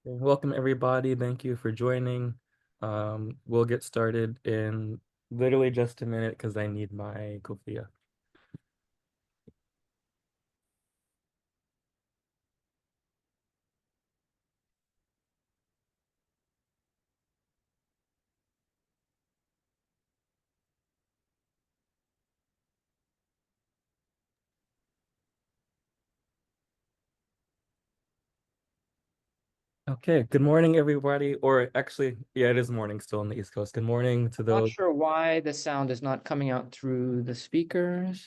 Welcome, everybody. Thank you for joining. We'll get started in literally just a minute because I need my kofia. Okay, good morning, everybody. Or actually, yeah, it is morning still on the East Coast. Good morning to Not those. sure why the sound is not coming out through the speakers.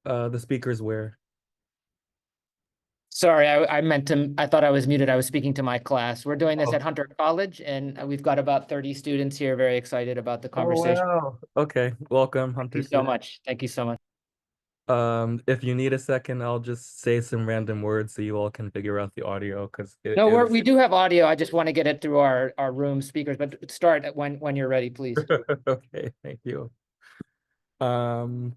The speakers where. Sorry, I thought I was muted. I was speaking to my class. We're doing this Oh, at Hunter College, and we've got about 30 students here, very excited about the oh conversation. wow. Okay, welcome, Thank you Hunter so student. much. Thank you so much. If you need a second, I'll just say some random words so you all can figure out the audio because it No, is. we do have audio. I just want to get it through our room speakers, but start when you're ready, please. Okay, thank you. Um,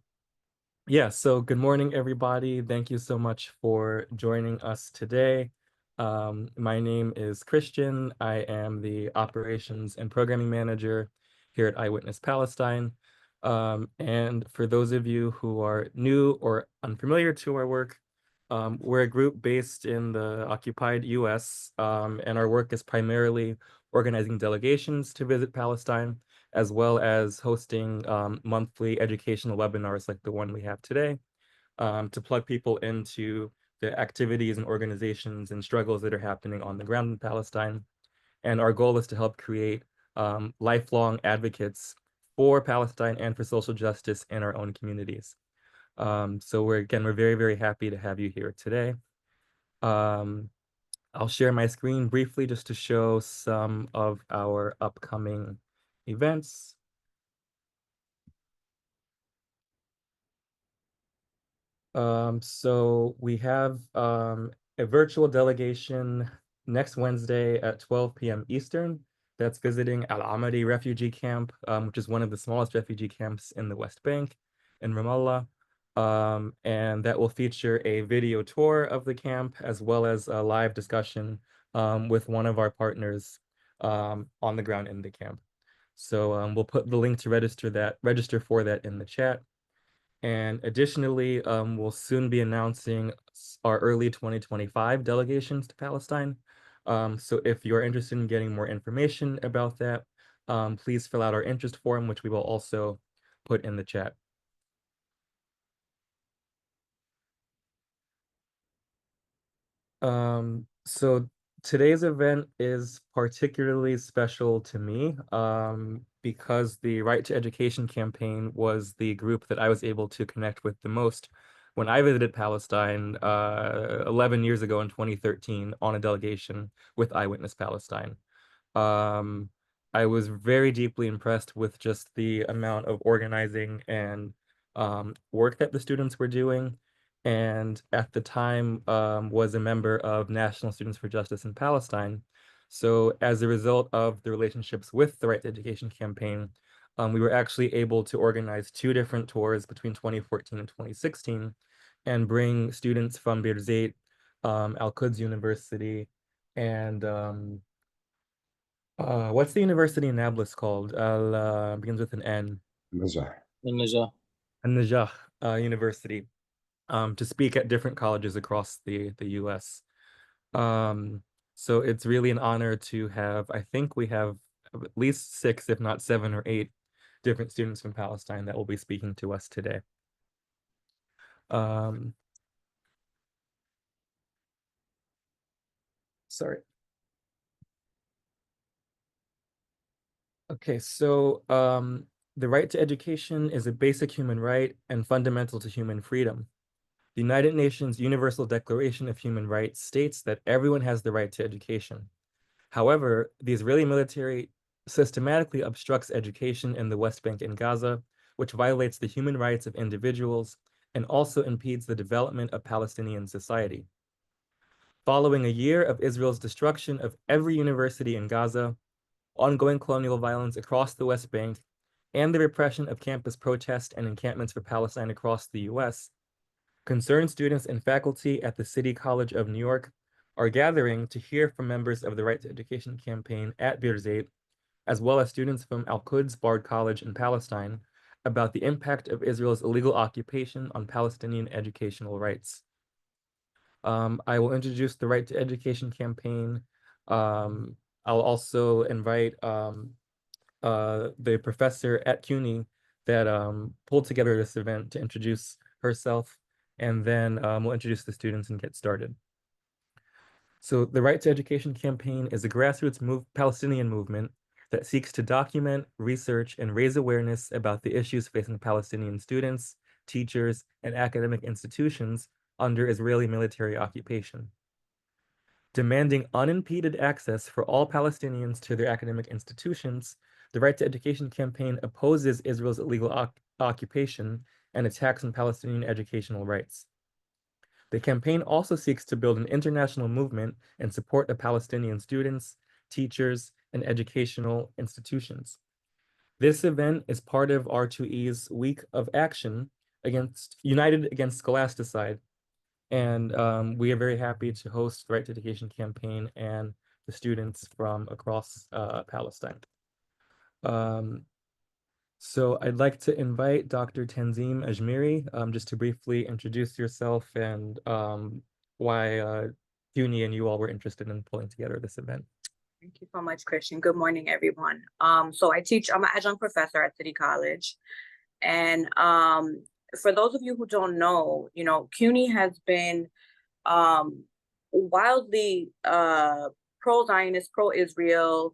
Yeah, so good morning, everybody. Thank you so much for joining us today. My name is Christian. I am the Operations and Programming Manager here at Eyewitness Palestine. And for those of you who are new or unfamiliar to our work, we're a group based in the occupied US, and our work is primarily organizing delegations to visit Palestine as well as hosting monthly educational webinars like the one we have today, to plug people into the activities and organizations and struggles that are happening on the ground in Palestine. And our goal is to help create lifelong advocates for Palestine and for social justice in our own communities. So we're very, very happy to have you here today. Um, I'll share my screen briefly just to show some of our upcoming events. So we have a virtual delegation next Wednesday at 12 p.m. Eastern that's visiting Al Amadi refugee camp, which is one of the smallest refugee camps in the West Bank in Ramallah. And that will feature a video tour of the camp as well as a live discussion with one of our partners on the ground in the camp. So we'll put the link to register for that in the chat. And additionally, we'll soon be announcing our early 2025 delegations to Palestine. So if you're interested in getting more information about that, please fill out our interest form, which we will also put in the chat. So today's event is particularly special to me because the Right to Education campaign was the group that I was able to connect with the most when I visited Palestine 11 years ago in 2013 on a delegation with Eyewitness Palestine. Um, I was very deeply impressed with just the amount of organizing and work that the students were doing, and at the time was a member of National Students for Justice in Palestine. So as a result of the relationships with the Right to Education campaign, we were actually able to organize two different tours between 2014 and 2016 and bring students from Birzeit, Quds University, and what's the university in Nablus called? Begins with an N. مزح. An-Najah University, to speak at different colleges across the U.S. Um, so it's really an honor to have, I think we have at least 6, if not 7 or 8 different students from Palestine that will be speaking to us today. Sorry. Okay, so the right to education is a basic human right and fundamental to human freedom. The United Nations Universal Declaration of Human Rights states that everyone has the right to education. However, the Israeli military systematically obstructs education in the West Bank and Gaza, which violates the human rights of individuals and also impedes the development of Palestinian society. Following a year of Israel's destruction of every university in Gaza, ongoing colonial violence across the West Bank, and the repression of campus protests and encampments for Palestine across the US, concerned students and faculty at the City College of New York are gathering to hear from members of the Right to Education campaign at Birzeit, as well as students from Al-Quds Bard College in Palestine, about the impact of Israel's illegal occupation on Palestinian educational rights. I will introduce the Right to Education campaign. I'll also invite the professor at CUNY that pulled together this event to introduce herself, and then we'll introduce the students and get started. So the Right to Education campaign is a grassroots Palestinian movement that seeks to document, research, and raise awareness about the issues facing Palestinian students, teachers, and academic institutions under Israeli military occupation. Demanding unimpeded access for all Palestinians to their academic institutions, the Right to Education campaign opposes Israel's illegal occupation and attacks on Palestinian educational rights. The campaign also seeks to build an international movement in support of Palestinian students, teachers, and educational institutions. This event is part of R2E's Week of Action United Against Scholasticide, and we are very happy to host the Right to Education campaign and the students from across Palestine. So I'd like to invite Dr. Tanzim Ajmiri just to briefly introduce yourself and why CUNY and you all were interested in pulling together this event. Thank you so much, Christian. Good morning, everyone. So I'm an adjunct professor at City College. And for those of you who don't know, CUNY has been wildly pro-Zionist, pro-Israel,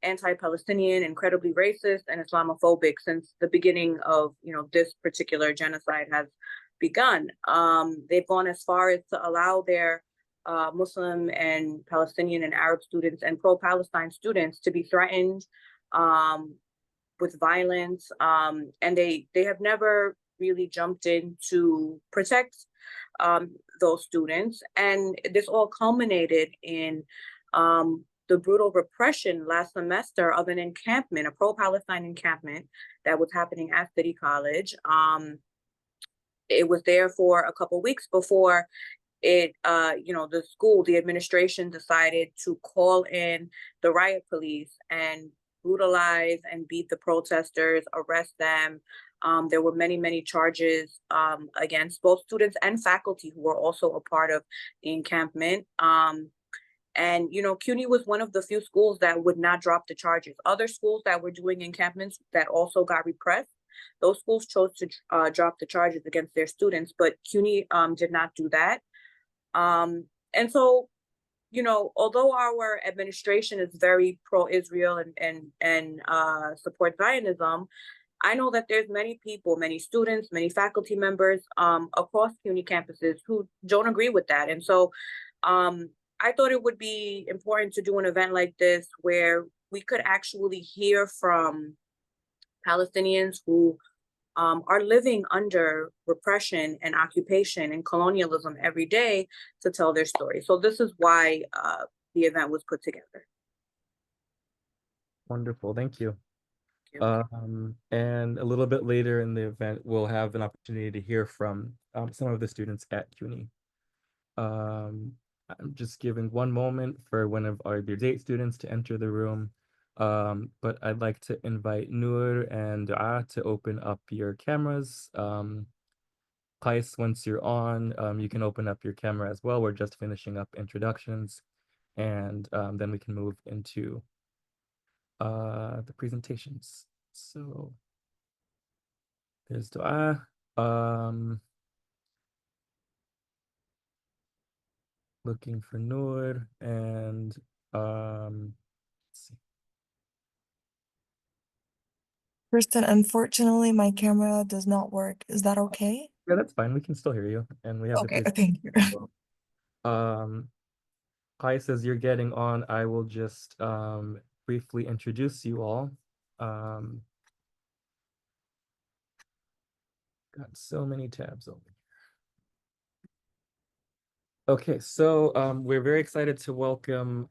anti-Palestinian, incredibly racist and Islamophobic since the beginning of, this particular genocide has begun. They've gone as far as to allow their Muslim and Palestinian and Arab students and pro-Palestine students to be threatened with violence. And they have never really jumped in to protect those students. And this all culminated in the brutal repression last semester of an encampment, a pro-Palestine encampment that was happening at City College. It was there for a couple of weeks before the administration decided to call in the riot police and brutalize and beat the protesters, arrest them. There were many, many charges against both students and faculty who were also a part of the encampment. And CUNY was one of the few schools that would not drop the charges. Other schools that were doing encampments that also got repressed, those schools chose to drop the charges against their students, but CUNY did not do that. And so, although our administration is very pro-Israel and support Zionism, I know that there's many people, many students, many faculty members across CUNY campuses who don't agree with that. And so I thought it would be important to do an event like this where we could actually hear from Palestinians who are living under repression and occupation and colonialism every day to tell their story. So this is why the event was put together. Wonderful, thank you. And a little bit later in the event, we'll have an opportunity to hear from some of the students at CUNY. I'm just giving one moment for one of our Birzeit students to enter the room. But I'd like to invite Noor and Dua to open up your cameras. Qais, once you're on, you can open up your camera as well. We're just finishing up introductions, and then we can move into the presentations. So there's Dua. Looking for Noor, and let's see. Kristen, unfortunately, my camera does not work. Is that okay? Yeah, that's fine. We can still hear you, and we have Okay, the thank you. Qais, as you're getting on, I will just briefly introduce you all. Got so many tabs open. Okay, so we're very excited to welcome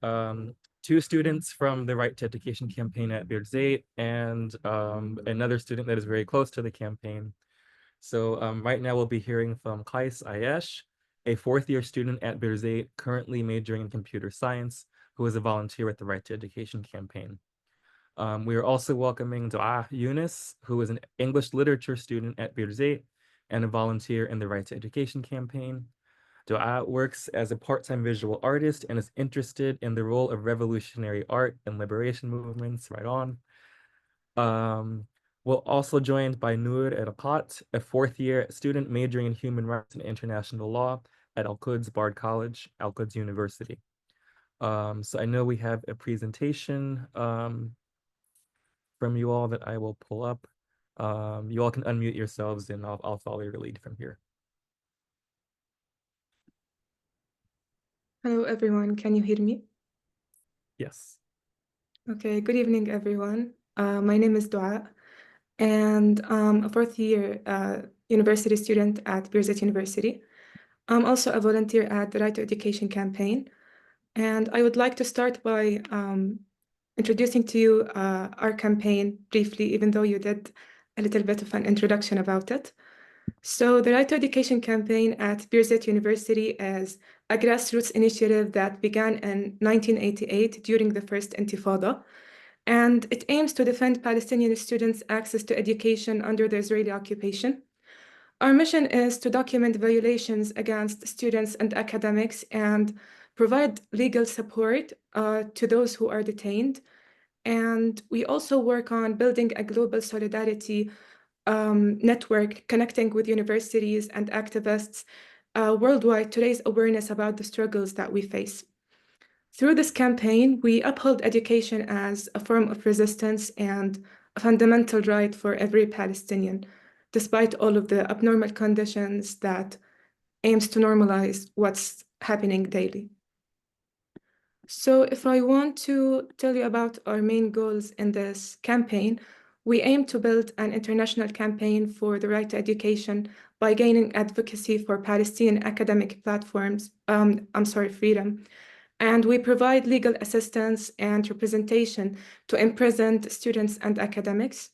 two students from the Right to Education campaign at Birzeit and another student that is very close to the campaign. So right now we'll be hearing from Qais Ayesh, a fourth-year student at Birzeit, currently majoring in computer science, who is a volunteer at the Right to Education campaign. We are also welcoming Dua Yunus, who is an English literature student at Birzeit and a volunteer in the Right to Education campaign. Dua works as a part-time visual artist and is interested in the role of revolutionary art and liberation movements. Right on. We're also joined by Noor Erqat, a fourth-year student majoring in human rights and international law at Al-Quds Bard College, Al-Quds University. So I know we have a presentation from you all that I will pull up. You all can unmute yourselves and I'll follow your lead from here. Hello, everyone. Can you hear me? Yes. Okay, good evening, everyone. My name is Dua, and I'm a fourth-year university student at Birzeit University. I'm also a volunteer at the Right to Education campaign, and I would like to start by introducing to you our campaign briefly, even though you did a little bit of an introduction about it. So the Right to Education campaign at Birzeit University is a grassroots initiative that began in 1988 during the first Intifada, and it aims to defend Palestinian students' access to education under the Israeli occupation. Our mission is to document violations against students and academics and provide legal support to those who are detained. And we also work on building a global solidarity network connecting with universities and activists worldwide to raise awareness about the struggles that we face. Through this campaign, we uphold education as a form of resistance and a fundamental right for every Palestinian, despite all of the abnormal conditions that aims to normalize what's happening daily. So if I want to tell you about our main goals in this campaign, we aim to build an international campaign for the right to education by gaining advocacy for Palestinian academic platforms, freedom. And we provide legal assistance and representation to imprisoned students and academics.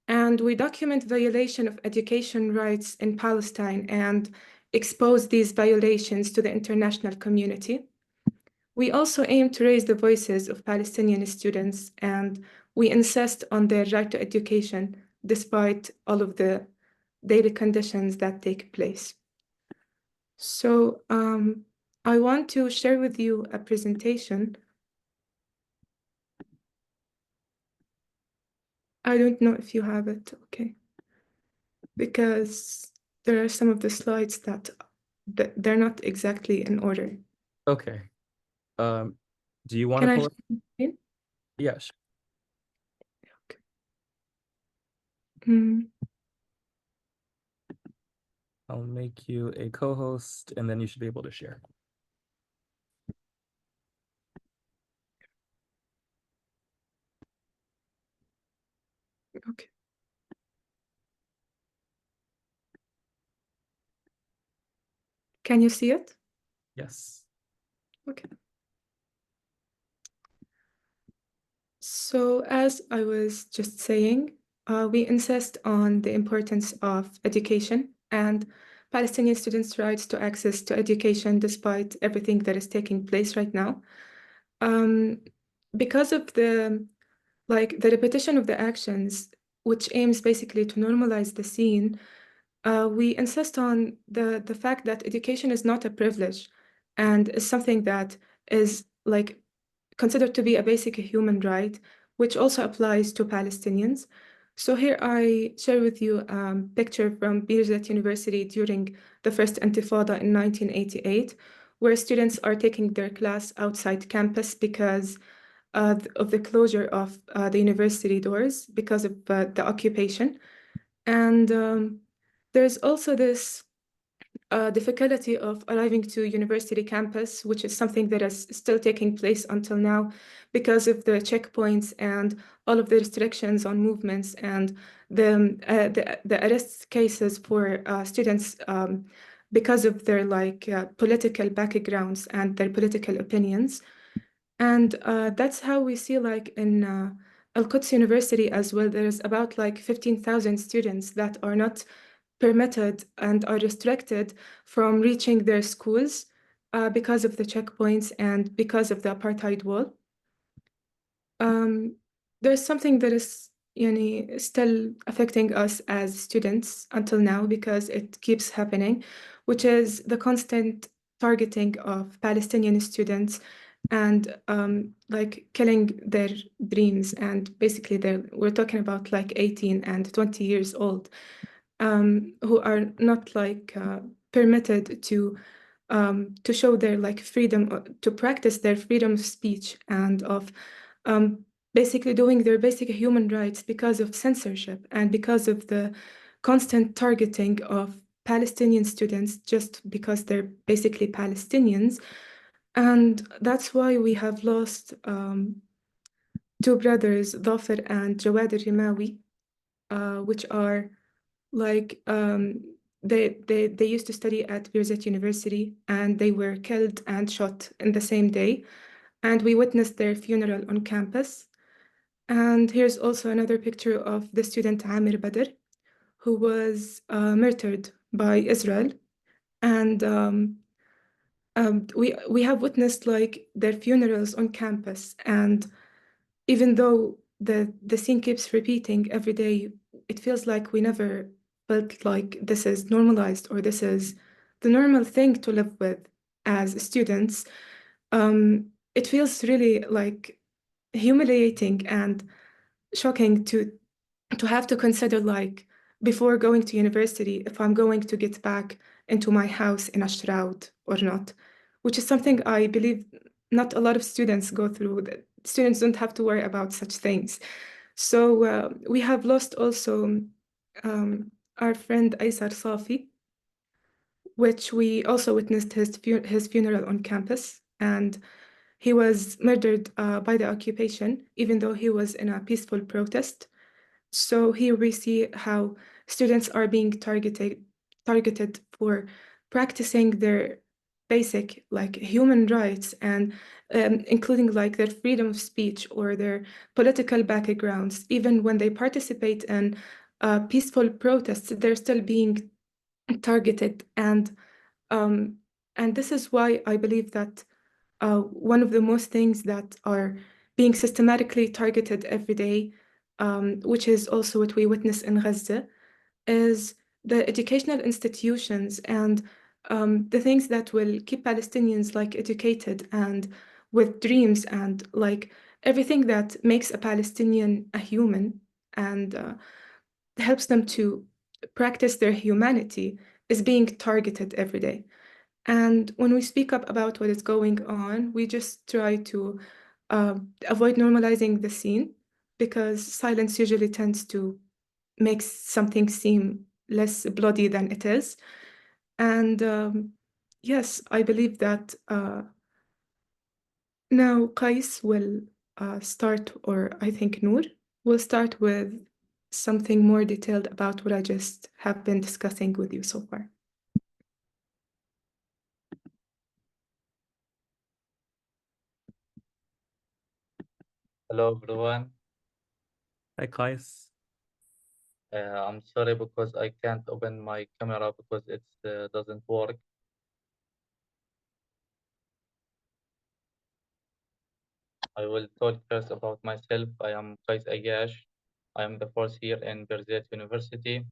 And we document violation of education rights in Palestine and expose these violations to the international community. We also aim to raise the voices of Palestinian students, and we insist on their right to education despite all of the daily conditions that take place. So I want to share with you a presentation. I don't know if you have it, okay? Because there are some of the slides that they're not exactly in order. Okay. Do you want Can to I pull share up? my screen? Yeah, sure. Okay. Mm, I'll make you a co-host and then you should be able to share. okay. Can you see it? Yes. Okay. So as I was just saying, we insist on the importance of education and Palestinian students' rights to access to education despite everything that is taking place right now. Because of the repetition of the actions, which aims basically to normalize the scene, we insist on the fact that education is not a privilege and is something that is considered to be a basic human right, which also applies to Palestinians. So here I share with you a picture from Birzeit University during the first Intifada in 1988, where students are taking their class outside campus because of the closure of the university doors because of the occupation. And there's also this difficulty of arriving to university campus, which is something that is still taking place until now because of the checkpoints and all of the restrictions on movements and the arrest cases for students because of their political backgrounds and their political opinions. And that's how we see in Al-Quds University as well, there's about 15,000 students that are not permitted and are restricted from reaching their schools because of the checkpoints and because of the apartheid wall. There's something that is still affecting us as students until now because it keeps happening, which is the constant targeting of Palestinian students and like killing their dreams. And basically, we're talking about like 18 and 20 years old who are not like permitted to show their like freedom, to practice their freedom of speech and of basically doing their basic human rights because of censorship and because of the constant targeting of Palestinian students just because they're basically Palestinians. And that's why we have lost two brothers, Dhafir and Jawad al-Rimawi, which are like they used to study at Birzeit University and they were killed and shot in the same day. And we witnessed their funeral on campus. And here's also another picture of the student Amir Badr, who was murdered by Israel. And we have witnessed like their funerals on campus. And even though the scene keeps repeating every day, it feels like we never felt like this is normalized or this is the normal thing to live with as students. It feels really like humiliating and shocking to have to consider like before going to university if I'm going to get back into my house in a shroud or not, which is something I believe not a lot of students go through. That students don't have to worry about such things. So we have lost also our friend Aysar Safi, which we also witnessed his funeral on campus, and he was murdered by the occupation, even though he was in a peaceful protest. So here we see how students are being targeted for practicing their basic like human rights and including like their freedom of speech or their political backgrounds. Even when they participate in peaceful protests, they're still being targeted. And this is why I believe that one of the most things that are being systematically targeted every day, which is also what we witness in Gaza, is the educational institutions and the things that will keep Palestinians like educated and with dreams and like everything that makes a Palestinian a human and helps them to practice their humanity is being targeted every day. And when we speak up about what is going on, we just try to avoid normalizing the scene because silence usually tends to make something seem less bloody than it is. And yes, I believe that now Qais will start, or I think Noor will start with something more detailed about what I just have been discussing with you so far. Hello everyone. Hi, Kais. I'm sorry because I can't open my camera because it doesn't work. I will talk first about myself. I am Qais Agash. I am the fourth year in Birzeit University.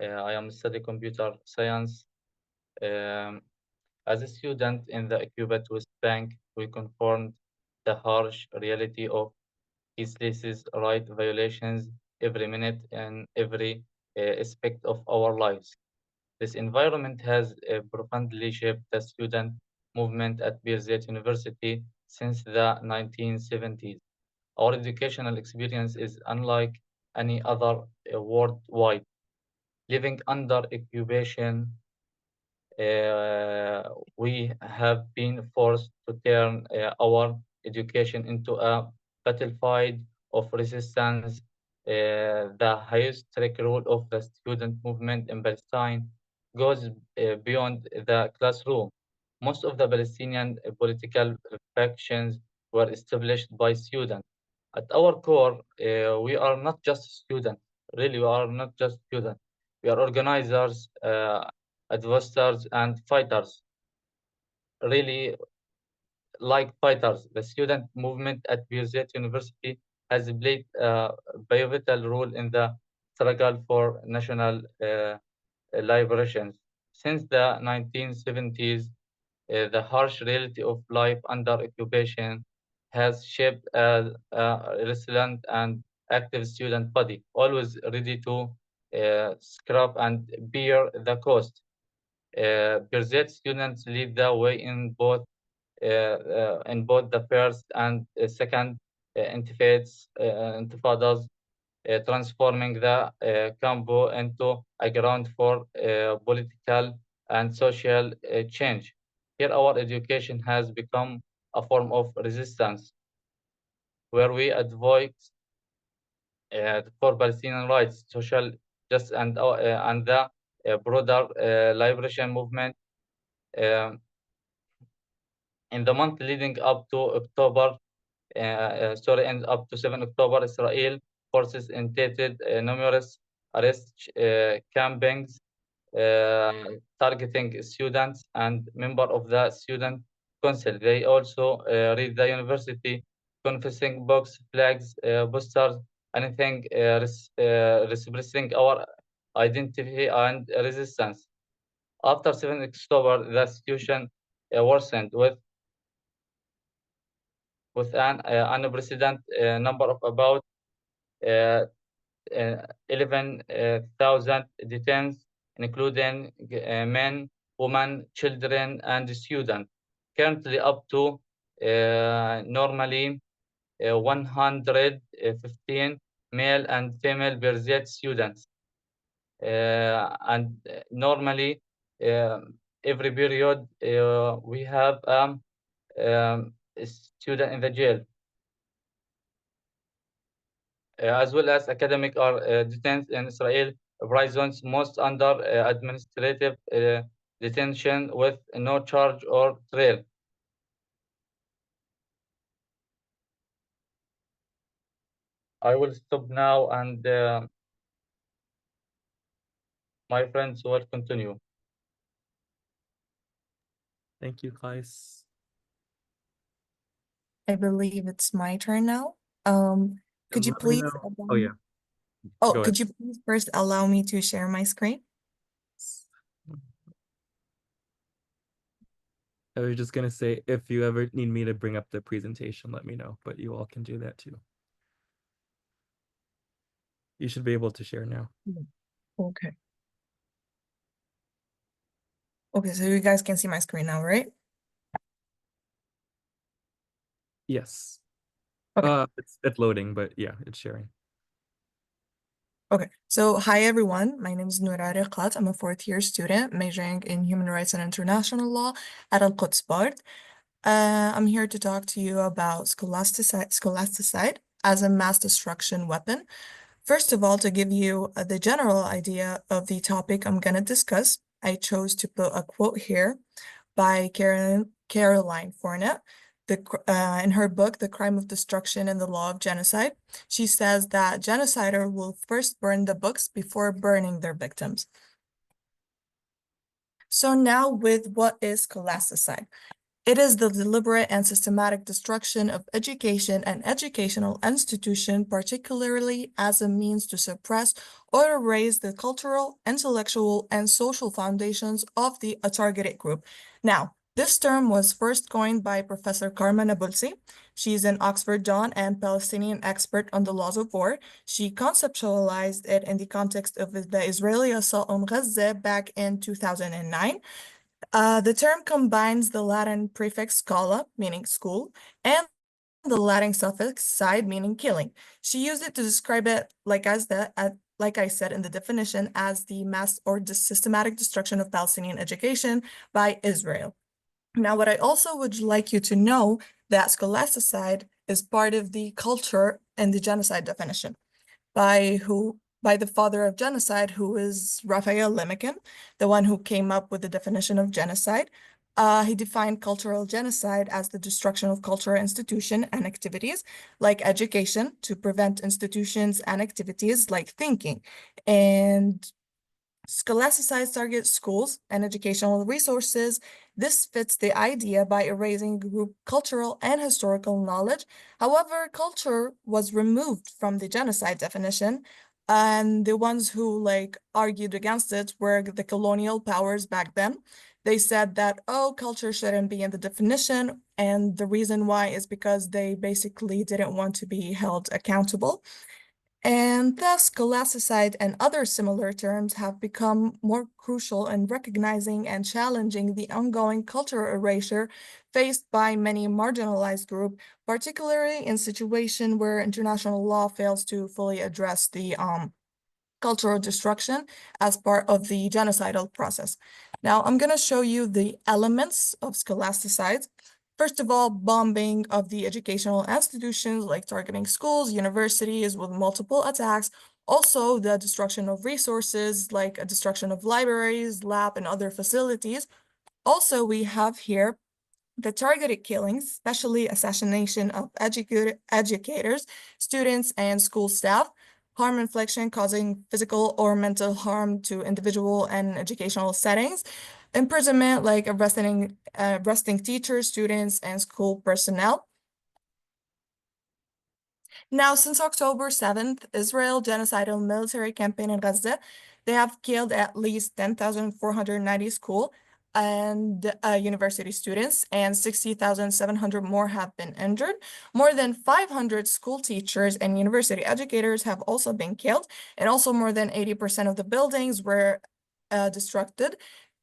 I am studying computer science. Um, as a student in the occupied West Bank, we confronted the harsh reality of ceaseless right violations every minute and every aspect of our lives. This environment has profoundly shaped the student movement at Birzeit University since the 1970s. Our educational experience is unlike any other worldwide. Living under occupation, we have been forced to turn our education into a battlefield of resistance. The historic role of the student movement in Palestine goes beyond the classroom. Most of the Palestinian political factions were established by students. At our core, we are not just students. Really, we are not just students. We are organizers, advisors, and fighters. Really, like fighters, the student movement at Birzeit University has played a pivotal role in the struggle for national liberation. Since the 1970s, the harsh reality of life under occupation has shaped a resilient and active student body, always ready to scrap and bear the cost. Birzeit students lead the way in both the first and second intifadas, transforming the campo into a ground for political and social change. Here, our education has become a form of resistance, where we advocate for Palestinian rights, social justice, and the broader liberation movement. Um, in the month leading up to October, and up to 7 October, Israel forces intended numerous arrest campings targeting students and member of the student council. They also read the university, confessing books, flags, posters, anything expressing our identity and resistance. After 7 October, the situation worsened with an unprecedented number of about uh, 11,000 detainees, including men, women, children, and students. Currently, up to normally 115 male and female Birzeit students. And normally, every period, we have a student in the jail. As well as academic are detained in Israel prisons, most under administrative detention with no charge or trial. I will stop now, and my friends will continue. Thank you, Kais. I believe it's my turn now. Could you Let me please know. Oh, yeah. Oh, Go could you please first allow me to share my screen? I was just gonna say, if you ever need me to bring up the presentation, let me know, but you all can do that too. You should be able to share now. Okay. Okay, so you guys can see my screen now, right? Yes. Okay. It's loading, but yeah, it's sharing. Okay, so hi everyone. My name is Noura Riqat. I'm a fourth-year student majoring in human rights and international law at Quds University. I'm here to talk to you about scholasticide as a mass destruction weapon. First of all, to give you the general idea of the topic I'm going to discuss, I chose to put a quote here by Caroline Fournet. In her book, The Crime of Destruction and the Law of Genocide, she says that genocider will first burn the books before burning their victims. So now with what is scholasticide? It is the deliberate and systematic destruction of education and educational institution, particularly as a means to suppress or erase the cultural, intellectual, and social foundations of the targeted group. Now, this term was first coined by Professor Karma Nabulsi. She's an Oxford Don and Palestinian expert on the laws of war. She conceptualized it in the context of the Israeli assault on Gaza back in 2009. The term combines the Latin prefix scala, meaning school, and the Latin suffix side, meaning killing. She used it to describe it, like I said in the definition, as the mass or the systematic destruction of Palestinian education by Israel. Now, what I also would like you to know that scholasticide is part of the culture and the genocide definition by the father of genocide, who is Raphael Lemkin, the one who came up with the definition of genocide. He defined cultural genocide as the destruction of cultural institutions and activities like education to prevent institutions and activities like thinking. And Scholasticides target schools and educational resources. This fits the idea by erasing group cultural and historical knowledge. However, culture was removed from the genocide definition, and the ones who argued against it were the colonial powers back then. They said that, oh, culture shouldn't be in the definition, and the reason why is because they basically didn't want to be held accountable. And thus, scholasticide and other similar terms have become more crucial in recognizing and challenging the ongoing cultural erasure faced by many marginalized groups, particularly in situations where international law fails to fully address the cultural destruction as part of the genocidal process. Now, I'm going to show you the elements of scholasticides. First of all, bombing of the educational institutions, like targeting schools, universities with multiple attacks. Also, the destruction of resources, like a destruction of libraries, lab, and other facilities. Also, we have here the targeted killings, especially assassination of educators, students, and school staff, harm infliction causing physical or mental harm to individual and educational settings, imprisonment, like arresting teachers, students, and school personnel. Now, since October 7th, Israel genocidal military campaign in Gaza, they have killed at least 10,490 school and university students, and 60,700 more have been injured. More than 500 school teachers and university educators have also been killed, and also more than 80% of the buildings were destructed.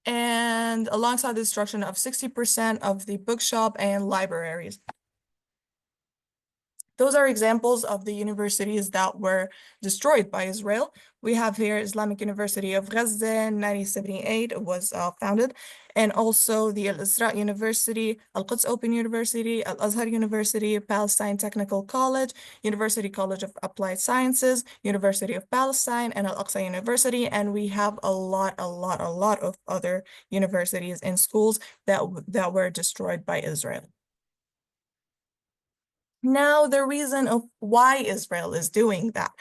And alongside the destruction of 60% of the bookshop and libraries. Those are examples of the universities that were destroyed by Israel. We have here Islamic University of Gaza in 1978 was founded, and also the Al-Isra University, Al-Quds Open University, Al-Azhar University, Palestine Technical College, University College of Applied Sciences, University of Palestine, and Al-Aqsa University. And we have a lot of other universities and schools that were destroyed by Israel. Now, the reason of why Israel is doing that.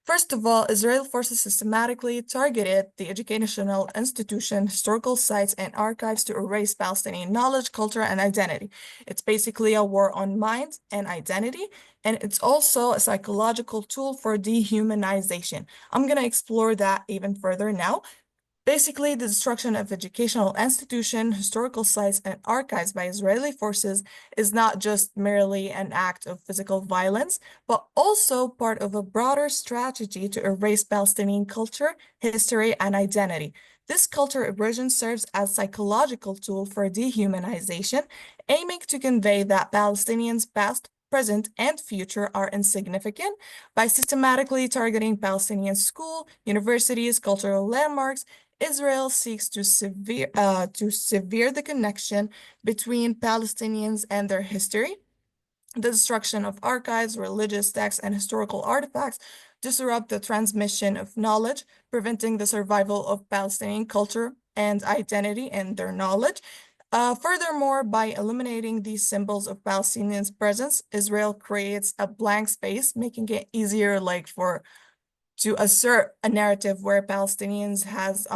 First of all, Israel forces systematically targeted the educational institution, historical sites, and archives to erase Palestinian knowledge, culture, and identity. It's basically a war on mind and identity, and it's also a psychological tool for dehumanization. I'm going to explore that even further now. Basically, the destruction of educational institutions, historical sites, and archives by Israeli forces is not just merely an act of physical violence, but also part of a broader strategy to erase Palestinian culture, history, and identity. This culture erosion serves as a psychological tool for dehumanization, aiming to convey that Palestinians' past, present, and future are insignificant by systematically targeting Palestinian schools, universities, cultural landmarks. Israel seeks to sever the connection between Palestinians and their history. The destruction of archives, religious texts, and historical artifacts disrupt the transmission of knowledge, preventing the survival of Palestinian culture and identity and their knowledge. Furthermore, by eliminating these symbols of Palestinians' presence, Israel creates a blank space, making it easier to assert a narrative where Palestinians has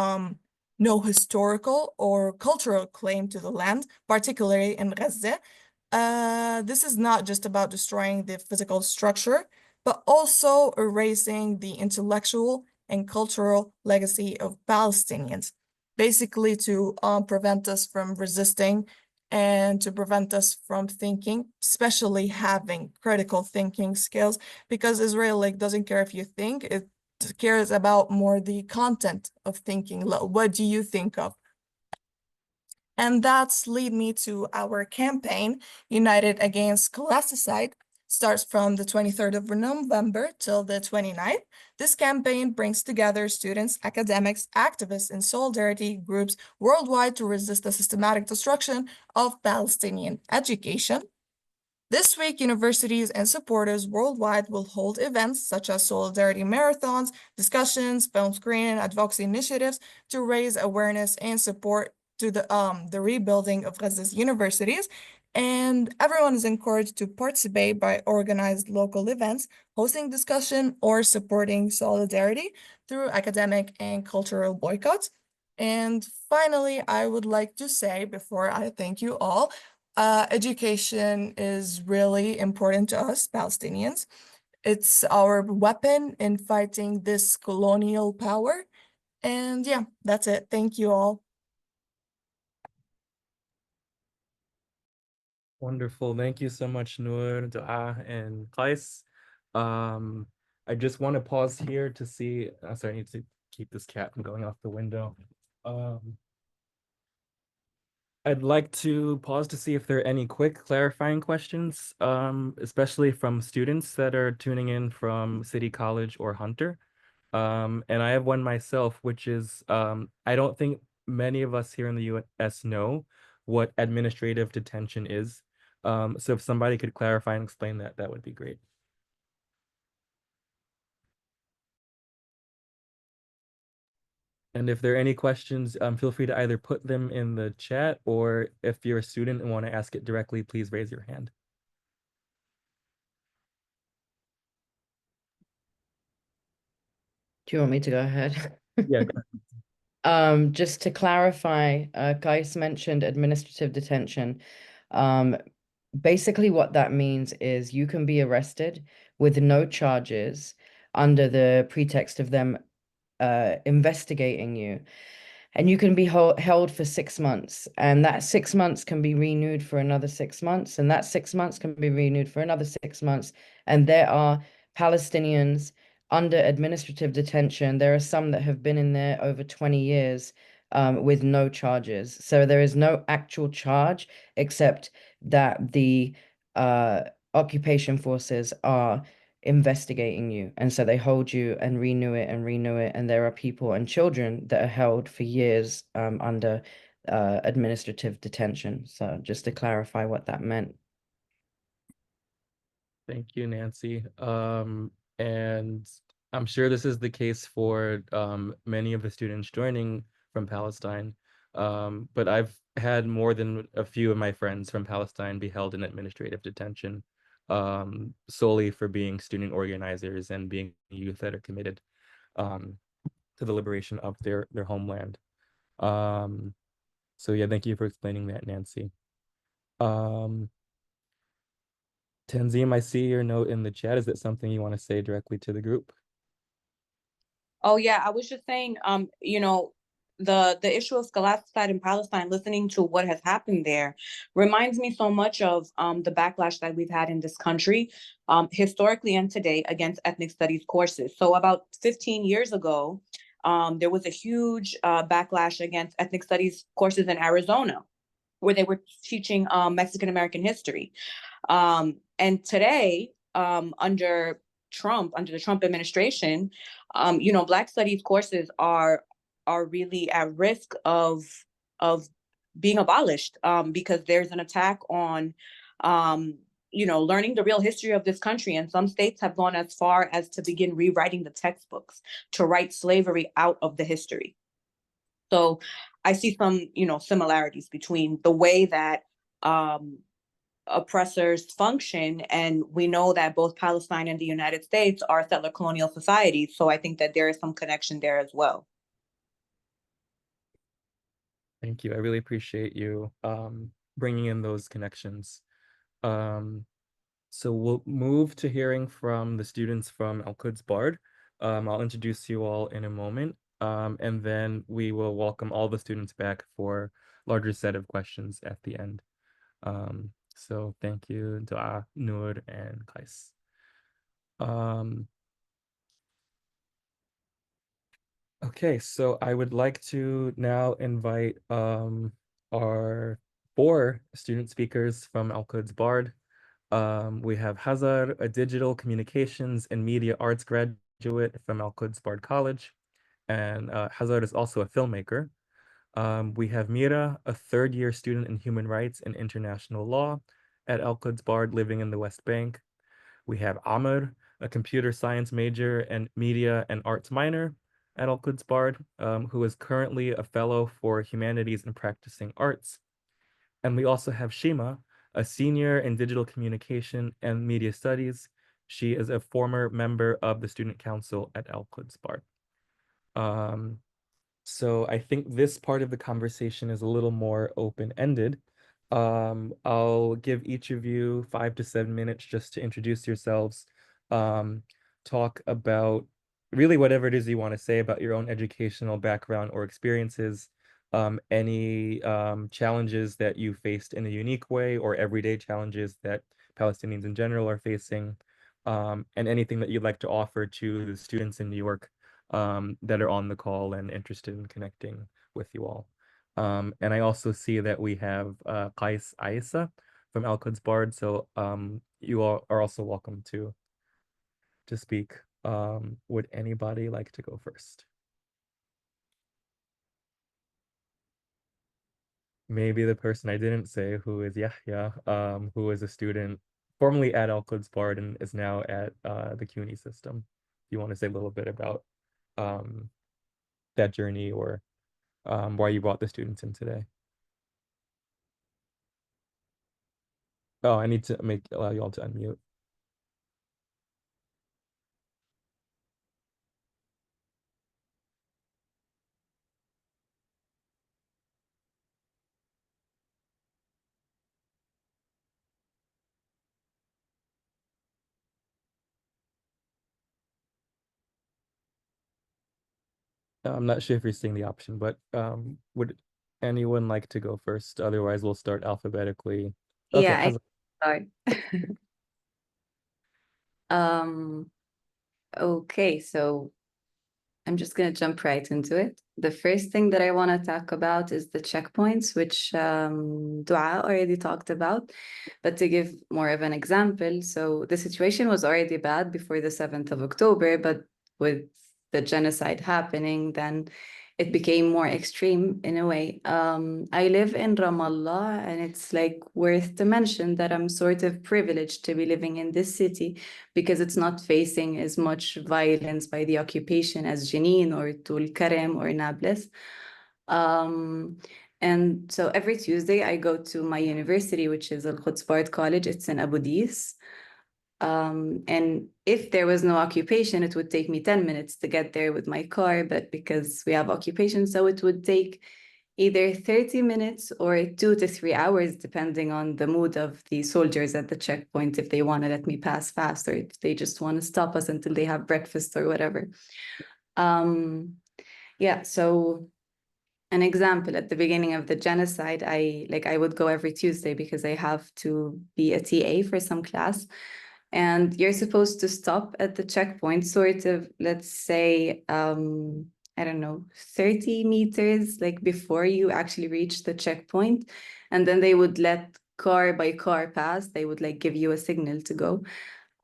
no historical or cultural claim to the land, particularly in Gaza. This is not just about destroying the physical structure, but also erasing the intellectual and cultural legacy of Palestinians, basically to prevent us from resisting and to prevent us from thinking, especially having critical thinking skills, because Israel doesn't care if you think, it cares about more the content of thinking. What do you think of? And that's lead me to our campaign, United Against Scholasticide, starts from the 23rd of November till the 29th. This campaign brings together students, academics, activists, and solidarity groups worldwide to resist the systematic destruction of Palestinian education. This week, universities and supporters worldwide will hold events such as solidarity marathons, discussions, film screening, and advocacy initiatives to raise awareness and support to the rebuilding of Gaza's universities, and everyone is encouraged to participate by organized local events, hosting discussion, or supporting solidarity through academic and cultural boycotts. And finally, I would like to say, before I thank you all, education is really important to us Palestinians. It's our weapon in fighting this colonial power. And yeah, that's it. Thank you all. Wonderful. Thank you so much, Noor, Dua, and Qais. I just want to pause here to see. Sorry, I need to keep this cat from going off the window. I'd like to pause to see if there are any quick clarifying questions, especially from students that are tuning in from City College or Hunter. And I have one myself, which is I don't think many of us here in the US know what administrative detention is. So if somebody could clarify and explain that, that would be great. And if there are any questions, feel free to either put them in the chat, or if you're a student and want to ask it directly, please raise your hand. Do you want me to go ahead? Yeah. Just to clarify, Gais mentioned administrative detention. Basically what that means is you can be arrested with no charges under the pretext of them investigating you. And you can be held for 6 months, and that 6 months can be renewed for another 6 months, and that 6 months can be renewed for another 6 months. And there are Palestinians under administrative detention. There are some that have been in there over 20 years with no charges. So there is no actual charge, except that the occupation forces are investigating you, and so they hold you and renew it and renew it. And there are people and children that are held for years under administrative detention. So just to clarify what that meant. Thank you, Nancy. And I'm sure this is the case for many of the students joining from Palestine. But I've had more than a few of my friends from Palestine be held in administrative detention solely for being student organizers and being youth that are committed to the liberation of their homeland. So yeah, thank you for explaining that, Nancy. Tanzim, I see your note in the chat. Is that something you want to say directly to the group? Oh yeah, I was just saying, you know, the issue of scholasticide in Palestine, listening to what has happened there, reminds me so much of the backlash that we've had in this country, historically and today, against ethnic studies courses. So about 15 years ago, there was a huge backlash against ethnic studies courses in Arizona, where they were teaching Mexican American history. And today, under the Trump administration, you know, Black studies courses are really at risk of being abolished, because there's an attack on you know, learning the real history of this country. And some states have gone as far as to begin rewriting the textbooks to write slavery out of the history. So I see some, you know, similarities between the way that oppressors function, and we know that both Palestine and the United States are settler colonial societies. So I think that there is some connection there as well. Thank you. I really appreciate you bringing in those connections. So we'll move to hearing from the students from Al-Quds Bard. I'll introduce you all in a moment, and then we will welcome all the students back for a larger set of questions at the end. So thank you, Dua, Noor, and Qais. Okay, so I would like to now invite our 4 student speakers from Al-Quds Bard. We have Hazar, a digital communications and media arts graduate from Al-Quds Bard College, and Hazar is also a filmmaker. We have Mira, a 3rd-year student in human rights and international law at Al-Quds Bard, living in the West Bank. We have Amr, a computer science major and media and arts minor at Al-Quds Bard, who is currently a fellow for humanities and practicing arts. And we also have Shima, a senior in digital communication and media studies. She is a former member of the student council at Al-Quds Bard. So I think this part of the conversation is a little more open-ended. I'll give each of you 5 to 7 minutes just to introduce yourselves, talk about really whatever it is you want to say about your own educational background or experiences, any challenges that you faced in a unique way or everyday challenges that Palestinians in general are facing, and anything that you'd like to offer to the students in New York that are on the call and interested in connecting with you all. And I also see that we have Qais Aissa from Al-Quds Bard, so you all are also welcome to speak. Would anybody like to go first? Maybe the person I didn't say, who is Yahya, who is a student formerly at Al-Quds Bard and is now at the CUNY system. If you want to say a little bit about that journey or why you brought the students in today. Oh, I need to allow you all to unmute. I'm not sure if you're seeing the option, but would anyone like to go first? Otherwise, we'll start alphabetically. Okay, Yeah, I Hazan. can start. Okay, so I'm just gonna jump right into it. The first thing that I want to talk about is the checkpoints, which Dua already talked about. But to give more of an example, so the situation was already bad before the 7th of October, but with the genocide happening, then it became more extreme in a way. I live in Ramallah, and it's like worth to mention that I'm sort of privileged to be living in this city because it's not facing as much violence by the occupation as Jenin or Tul Karam or Nablus. And so every Tuesday I go to my university, which is Al-Quds Bard College. It's in Abu Dis. And if there was no occupation, it would take me 10 minutes to get there with my car, but because we have occupation, so it would take either 30 minutes or 2 to 3 hours, depending on the mood of the soldiers at the checkpoint, if they want to let me pass fast or if they just want to stop us until they have breakfast or whatever. Yeah, so an example, at the beginning of the genocide, I would go every Tuesday because I have to be a TA for some class. And you're supposed to stop at the checkpoint, sort of, let's say, I don't know, 30 meters, like before you actually reach the checkpoint. And then they would let car by car pass. They would like give you a signal to go.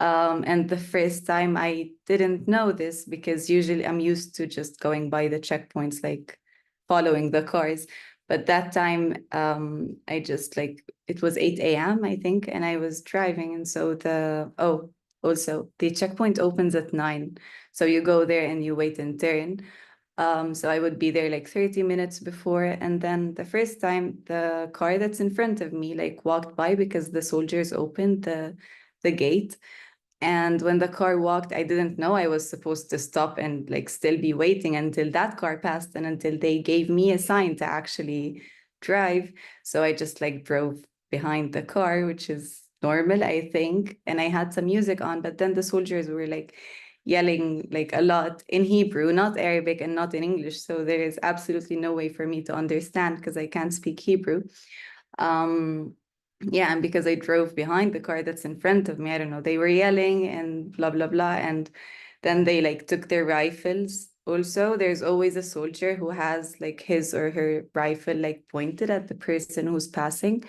And the first time I didn't know this because usually I'm used to just going by the checkpoints, like following the cars. But that time, I just it was 8 a.m., I think, and I was driving. And so also the checkpoint opens at 9. So you go there and you wait in turn. So I would be there like 30 minutes before. And then the first time the car that's in front of me walked by because the soldiers opened the gate. And when the car walked, I didn't know I was supposed to stop and still be waiting until that car passed and until they gave me a sign to actually drive. So I just drove behind the car, which is normal, I think. And I had some music on, but then the soldiers were yelling a lot in Hebrew, not Arabic and not in English. So there is absolutely no way for me to understand because I can't speak Hebrew. Yeah, and because I drove behind the car that's in front of me, I don't know, they were yelling and blah, blah, blah. And then they took their rifles. Also, there's always a soldier who has his or her rifle pointed at the person who's passing.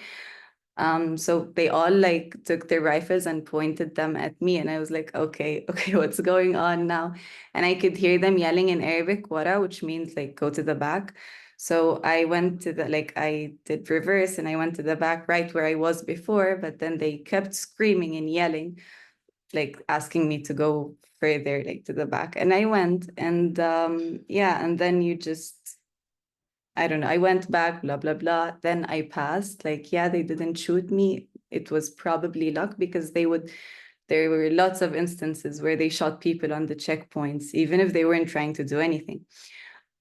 So they all took their rifles and pointed them at me. And I was like, okay, what's going on now? And I could hear them yelling in Arabic, wara, which means go to the back. So I went to I did reverse and I went to the back right where I was before, but then they kept screaming and yelling. like asking me to go further, like to the back. And I went, and yeah, and then you just, I don't know, I went back, blah, blah, blah. Then I passed, like, yeah, they didn't shoot me. It was probably luck, because there were lots of instances where they shot people on the checkpoints, even if they weren't trying to do anything.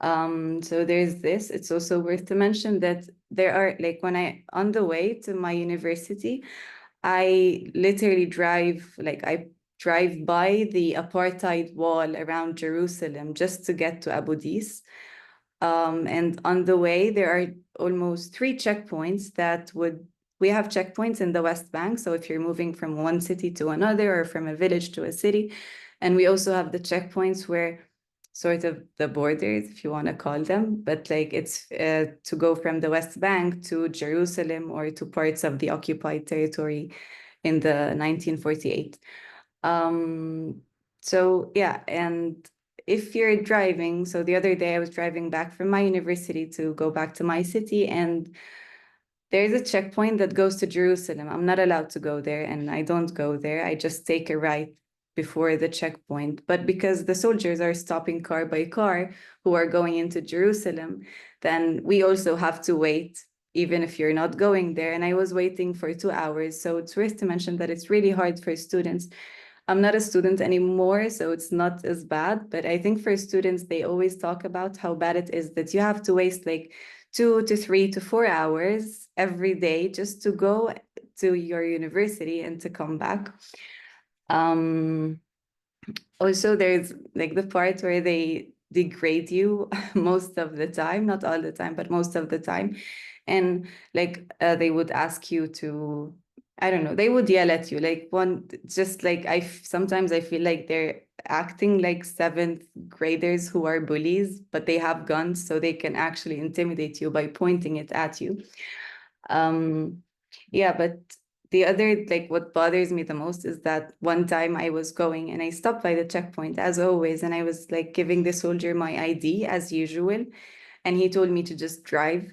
So there's this. It's also worth to mention that there are, like, on the way to my university, I literally drive by the apartheid wall around Jerusalem just to get to Abu Dis. And on the way, there are almost 3 checkpoints we have checkpoints in the West Bank. So if you're moving from one city to another, or from a village to a city, and we also have the checkpoints where sort of the borders, if you want to call them, but like it's to go from the West Bank to Jerusalem, or to parts of the occupied territory in the 1948. So yeah, and if you're driving, so the other day I was driving back from my university to go back to my city, and there's a checkpoint that goes to Jerusalem. I'm not allowed to go there, and I don't go there. I just take a right before the checkpoint. But because the soldiers are stopping car by car who are going into Jerusalem, then we also have to wait, even if you're not going there. And I was waiting for 2 hours. So it's worth to mention that it's really hard for students. I'm not a student anymore, so it's not as bad. But I think for students, they always talk about how bad it is that you have to waste like 2 to 3 to 4 hours every day just to go to your university and to come back. Also, there's like the part where they degrade you most of the time, not all the time, but most of the time. And like they would ask you to, I don't know, they would yell at you, like just like sometimes I feel like they're acting like 7th graders who are bullies, but they have guns, so they can actually intimidate you by pointing it at you. Yeah, but the other, like what bothers me the most is that one time I was going and I stopped by the checkpoint as always, and I was like giving the soldier my ID as usual, and he told me to just drive,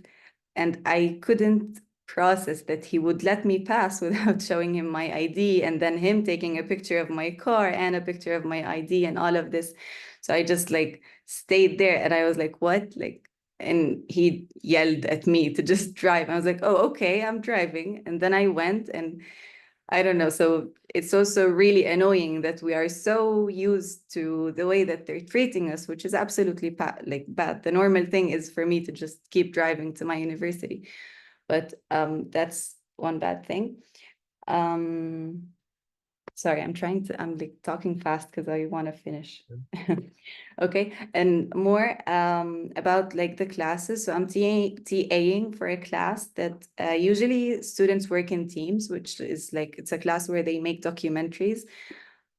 and I couldn't process that he would let me pass without showing him my ID, and then him taking a picture of my car and a picture of my ID and all of this. So I just like stayed there, and I was like, what? Like, and he yelled at me to just drive. I was like, oh, okay, I'm driving. And then I went, and I don't know. So it's also really annoying that we are so used to the way that they're treating us, which is absolutely bad. The normal thing is for me to just keep driving to my university. But that's one bad thing. Sorry, I'm like talking fast because I want to finish. Okay, and more about like the classes. So I'm TAing for a class that usually students work in teams, which is like, it's a class where they make documentaries.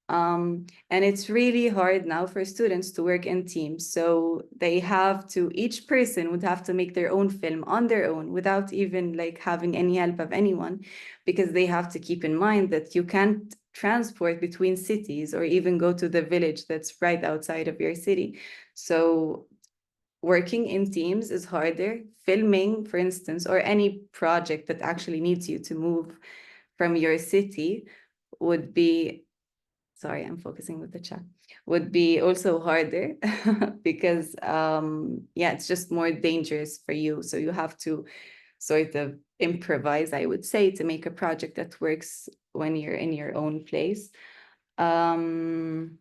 And it's really hard now for students to work in teams. So each person would have to make their own film on their own without even like having any help of anyone, because they have to keep in mind that you can't transport between cities or even go to the village that's right outside of your city. So working in teams is harder. Filming, for instance, or any project that actually needs you to move from your city would be, sorry, I'm focusing with the chat, would be also harder because yeah, it's just more dangerous for you. So you have to sort of improvise, I would say, to make a project that works when you're in your own place. And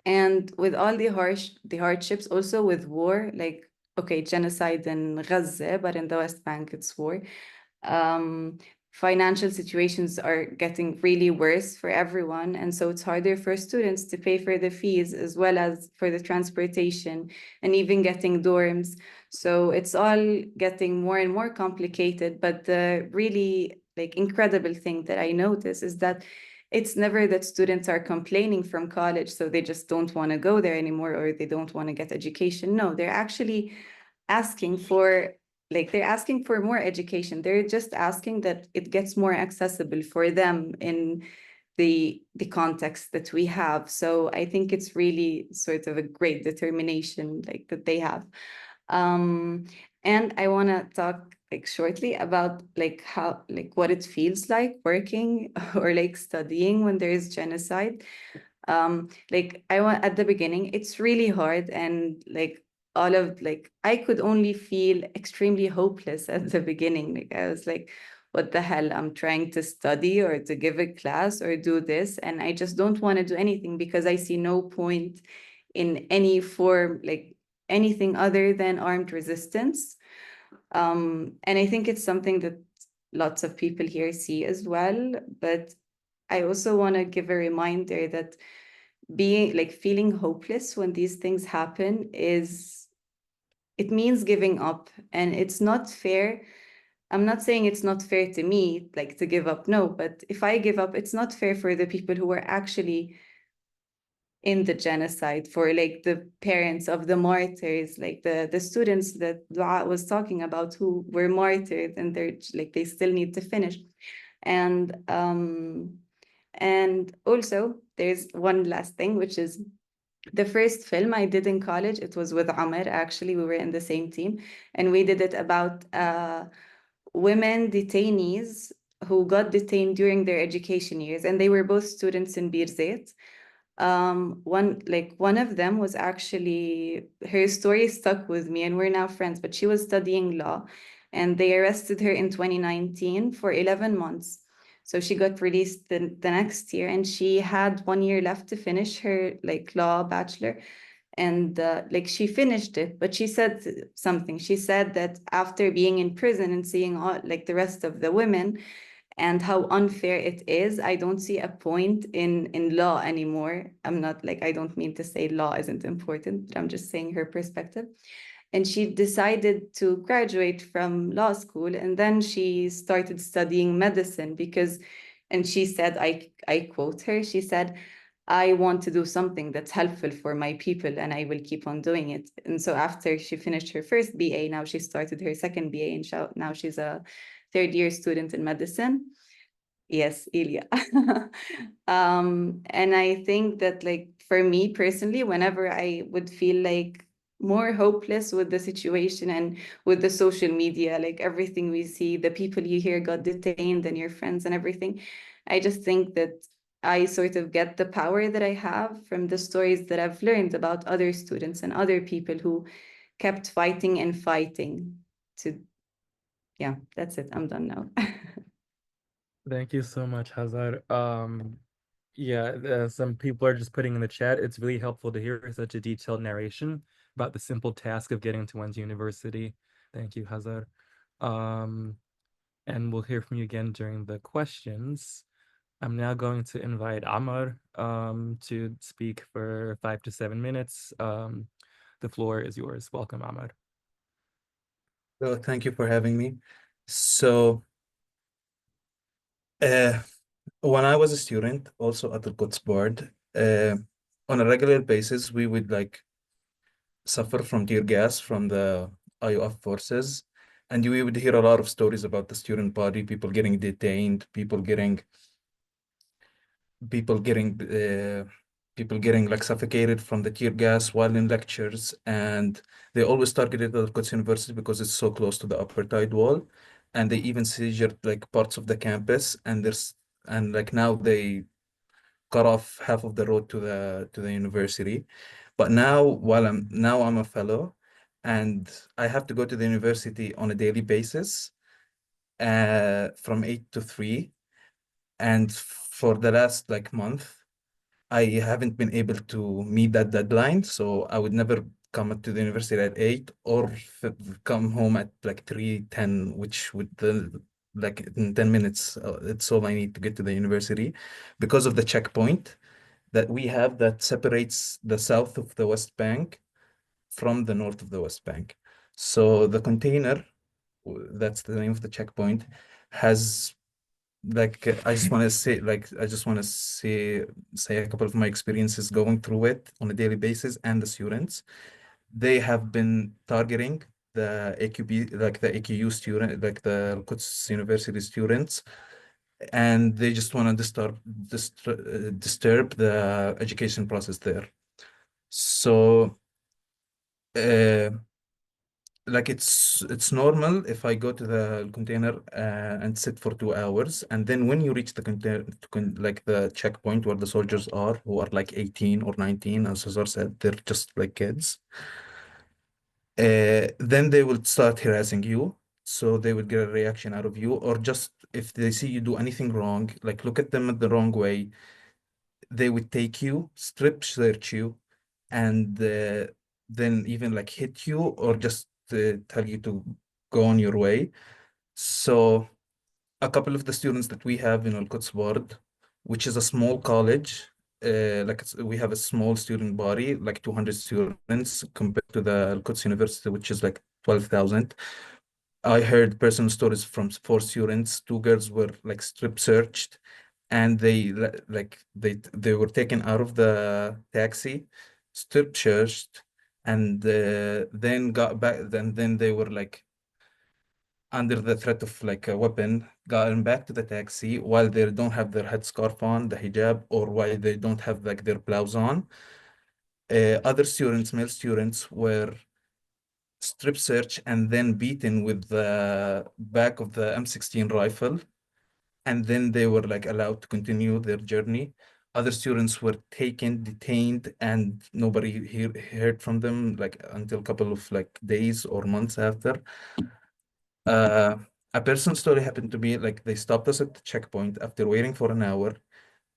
with all the hardships, also with war, like, okay, genocide in Gaza, but in the West Bank, it's war. Financial situations are getting really worse for everyone. And so it's harder for students to pay for the fees as well as for the transportation and even getting dorms. So it's all getting more and more complicated. But the really like incredible thing that I notice is that it's never that students are complaining from college, so they just don't want to go there anymore or they don't want to get education. No, they're actually asking for more education. They're just asking that it gets more accessible for them in the context that we have. So I think it's really sort of a great determination like that they have. And I want to talk like shortly about like how like what it feels like working or like studying when there is genocide. Like I want at the beginning, it's really hard, and like all of like I could only feel extremely hopeless at the beginning. Like I was like, what the hell? I'm trying to study or to give a class or do this, and I just don't want to do anything because I see no point in any form, like anything other than armed resistance. And I think it's something that lots of people here see as well. But I also want to give a reminder that being like feeling hopeless when these things happen it means giving up, and it's not fair. I'm not saying it's not fair to me, like to give up, no, but if I give up, it's not fair for the people who were actually in the genocide, for like the parents of the martyrs, like the students that Dua was talking about who were martyred, and they're like they still need to finish. And also there's one last thing, which is the first film I did in college. It was with Amr, actually. We were in the same team, and we did it about women detainees who got detained during their education years, and they were both students in Birzeit. One of them was actually, her story stuck with me, and we're now friends, but she was studying law, and they arrested her in 2019 for 11 months. So she got released the next year, and she had 1 year left to finish her like law bachelor. And like she finished it, but she said something. She said that after being in prison and seeing all like the rest of the women and how unfair it is, I don't see a point in law anymore. I'm not like, I don't mean to say law isn't important, but I'm just saying her perspective. And she decided to graduate from law school, and then she started studying medicine because, and she said, I quote her, she said, I want to do something that's helpful for my people, and I will keep on doing it. And so after she finished her first BA, now she started her second BA, and now she's a third-year student in medicine. Yes, Ilya. And I think that, like, for me personally, whenever I would feel like more hopeless with the situation and with the social media, like everything we see, the people you hear got detained and your friends and everything, I just think that I sort of get the power that I have from the stories that I've learned about other students and other people who kept fighting and fighting to, yeah, that's it. I'm done now. Thank you so much, Hazar. Yeah, some people are just putting in the chat. It's really helpful to hear such a detailed narration about the simple task of getting to one's university. Thank you, Hazar. And we'll hear from you again during the questions. I'm now going to invite Amar to speak for 5 to 7 minutes. The floor is yours. Welcome, Amar. So thank you for having me. So when I was a student, also at the Quds board, on a regular basis, we would like suffer from tear gas from the IOF forces. And we would hear a lot of stories about the student body, people getting detained, people getting like suffocated from the tear gas while in lectures. And they always targeted the Quds University because it's so close to the upper tide wall. And they even seizured like parts of the campus, and like now they cut off half of the road to the university. But now I'm a fellow, and I have to go to the university on a daily basis from 8 to 3. And for the last like month, I haven't been able to meet that deadline. So I would never come to the university at 8 or come home at like 3:10, which would like in 10 minutes, it's all I need to get to the university because of the checkpoint that we have that separates the south of the West Bank from the north of the West Bank. So the container, that's the name of the checkpoint, has like I just want to say a couple of my experiences going through it on a daily basis, and the students. They have been targeting the AQB, like the AQU student, like the Quds University students, and they just want to disturb the education process there. So like it's normal if I go to the container and sit for 2 hours, and then when you reach the container, like the checkpoint where the soldiers are, who are like 18 or 19, as Cesar said, they're just like kids. Then they will start harassing you, so they will get a reaction out of you, or just if they see you do anything wrong, like look at them the wrong way, they would take you, strip search you, and then even like hit you or just tell you to go on your way. So a couple of the students that we have in Al-Quds board, which is a small college, we have a small student body, like 200 students compared to the Al-Quds University, which is like 12,000. I heard personal stories from 4 students. 2 girls were like strip searched, and they were taken out of the taxi, strip searched, and then got back. Then they were like under the threat of like a weapon, gotten back to the taxi while they don't have their headscarf on, the hijab, or while they don't have like their blouse on. Other students, male students, were strip searched and then beaten with the back of the M16 rifle, and then they were like allowed to continue their journey. Other students were taken, detained, and nobody heard from them like until a couple of like days or months after. A personal story happened to be like they stopped us at the checkpoint after waiting for an hour,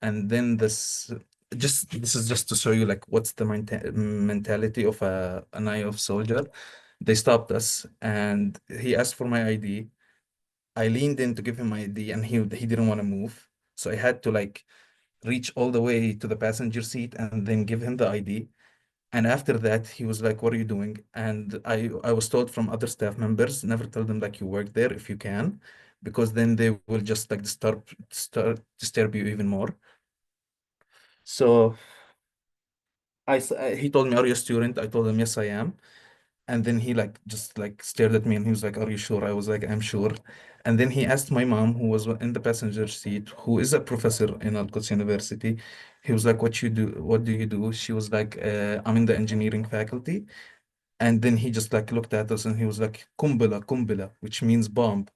and then this is just to show you like what's the mentality of an IOF soldier. They stopped us and he asked for my ID. I leaned in to give him my ID, and he didn't want to move. So I had to like reach all the way to the passenger seat and then give him the ID. And after that, he was like, "What are you doing?" And I was told from other staff members, never tell them like you work there if you can, because then they will just like disturb you even more. So he told me, "Are you a student?" I told him, "Yes, I am." And then he like just like stared at me and he was like, "Are you sure?" I was like, "I'm sure." And then he asked my mom, who was in the passenger seat, who is a professor in Al-Quds University. He was like, What do you do?" She was like, "I'm in the engineering faculty." And then he just like looked at us and he was like, "Kumbala, kumbala," which means bomb.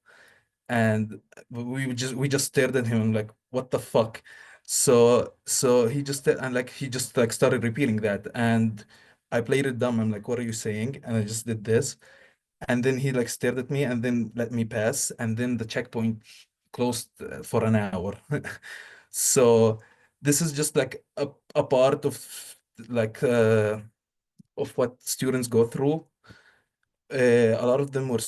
And we just stared at him and like, "What the fuck?" So he just like started repeating that, and I played it dumb. I'm like, "What are you saying?" And I just did this, and then he like stared at me and then let me pass, and then the checkpoint closed for an hour. So this is just like a part like of what students go through. A lot of them were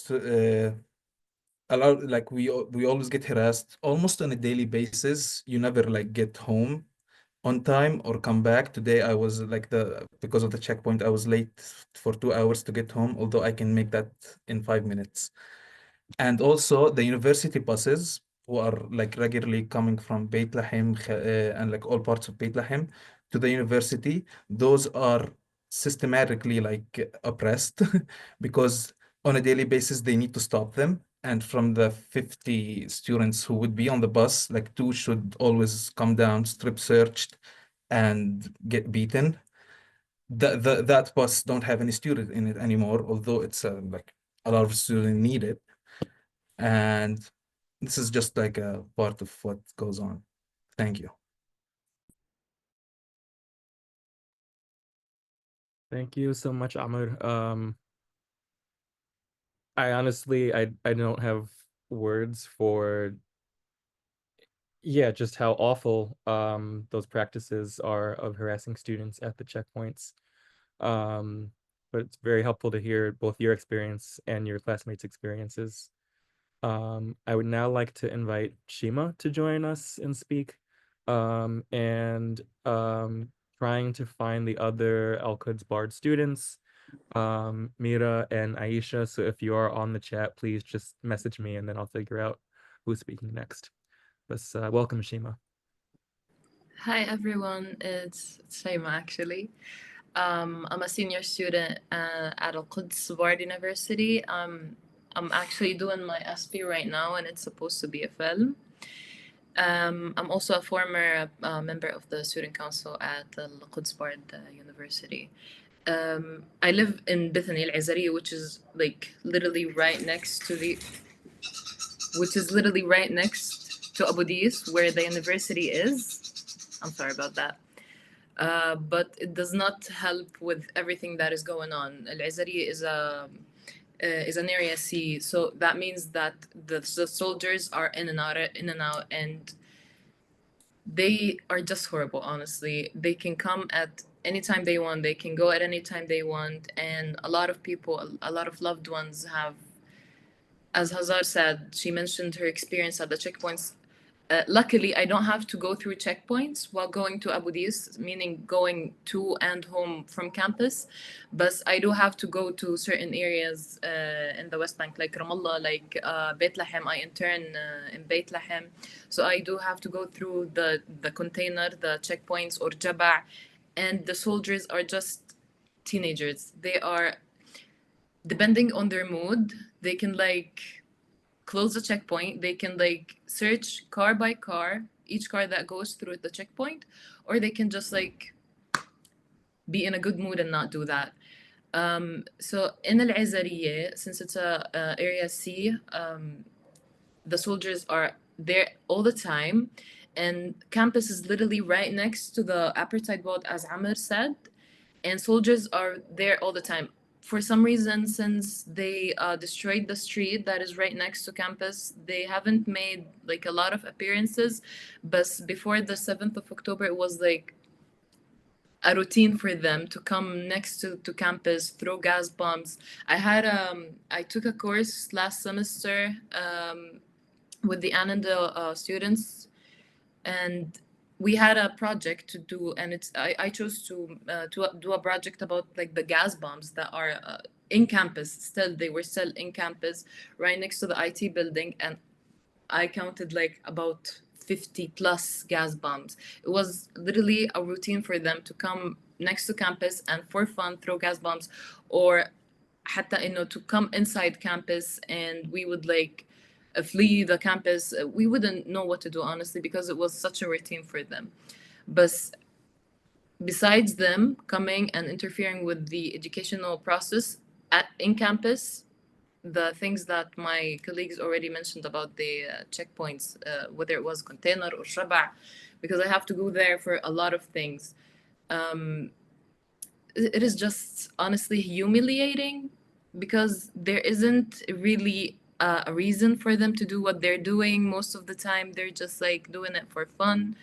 a lot like we always get harassed almost on a daily basis. You never like get home on time or come back. Today I was like because of the checkpoint, I was late for 2 hours to get home, although I can make that in 5 minutes. And also the university buses who are like regularly coming from Bethlehem and like all parts of Bethlehem to the university, those are systematically like oppressed because on a daily basis they need to stop them. And from the 50 students who would be on the bus, like 2 should always come down, strip searched, and get beaten. That bus don't have any student in it anymore, although it's like a lot of students need it. And this is just like a part of what goes on. Thank you. Thank you so much, Ahmed. I honestly, I don't have words for, yeah, just how awful those practices are of harassing students at the checkpoints. But it's very helpful to hear both your experience and your classmates' experiences. I would now like to invite Shima to join us and speak. And trying to find the other Al-Quds Bard students, Mira and Aisha. So if you are on the chat, please just message me and then I'll figure out who's speaking next. But welcome, Shima. Hi everyone, it's Shaima actually. I'm a senior student at Quds University. I'm actually doing my SP right now, and it's supposed to be a film. I'm also a former member of the student council at the Quds University. I live in Bethany Al-Azariya, which is like literally right next to Abu Dis, where the university is. I'm sorry about that. But it does not help with everything that is going on. Al-Azariya is an area C, so that means that the soldiers are in and out, and they are just horrible, honestly. They can come at any time they want, they can go at any time they want, and a lot of people, a lot of loved ones have, as Hazar said, she mentioned her experience at the checkpoints. Luckily, I don't have to go through checkpoints while going to Abu Dis, meaning going to and home from campus. But I do have to go to certain areas in the West Bank, like Ramallah, like Beit Lahem. I intern in Beit Lahem. So I do have to go through the container, the checkpoints, or Jaba'. And the soldiers are just teenagers. They are, depending on their mood, they can like close the checkpoint, they can like search car by car, each car that goes through the checkpoint, or they can just like be in a good mood and not do that. So in Al-Azariya, since it's a area C, the soldiers are there all the time, and campus is literally right next to the apartheid wall, as Amr said, and soldiers are there all the time. For some reason, since they destroyed the street that is right next to campus, they haven't made like a lot of appearances. But before the 7th of October, it was like a routine for them to come next to campus, throw gas bombs. I took a course last semester with the Ananda students, and we had a project to do, and I chose to do a project about like the gas bombs that are in campus. Still, they were still in campus, right next to the IT building, and I counted like about 50 plus gas bombs. It was literally a routine for them to come next to campus and for fun throw gas bombs, or حتى to come inside campus, and we would like flee the campus. We wouldn't know what to do, honestly, because it was such a routine for them. But besides them coming and interfering with the educational process in campus, the things that my colleagues already mentioned about the checkpoints, whether it was container or Shaba', because I have to go there for a lot of things. It is just honestly humiliating, because there isn't really a reason for them to do what they're doing. Most of the time, they're just like doing it for fun,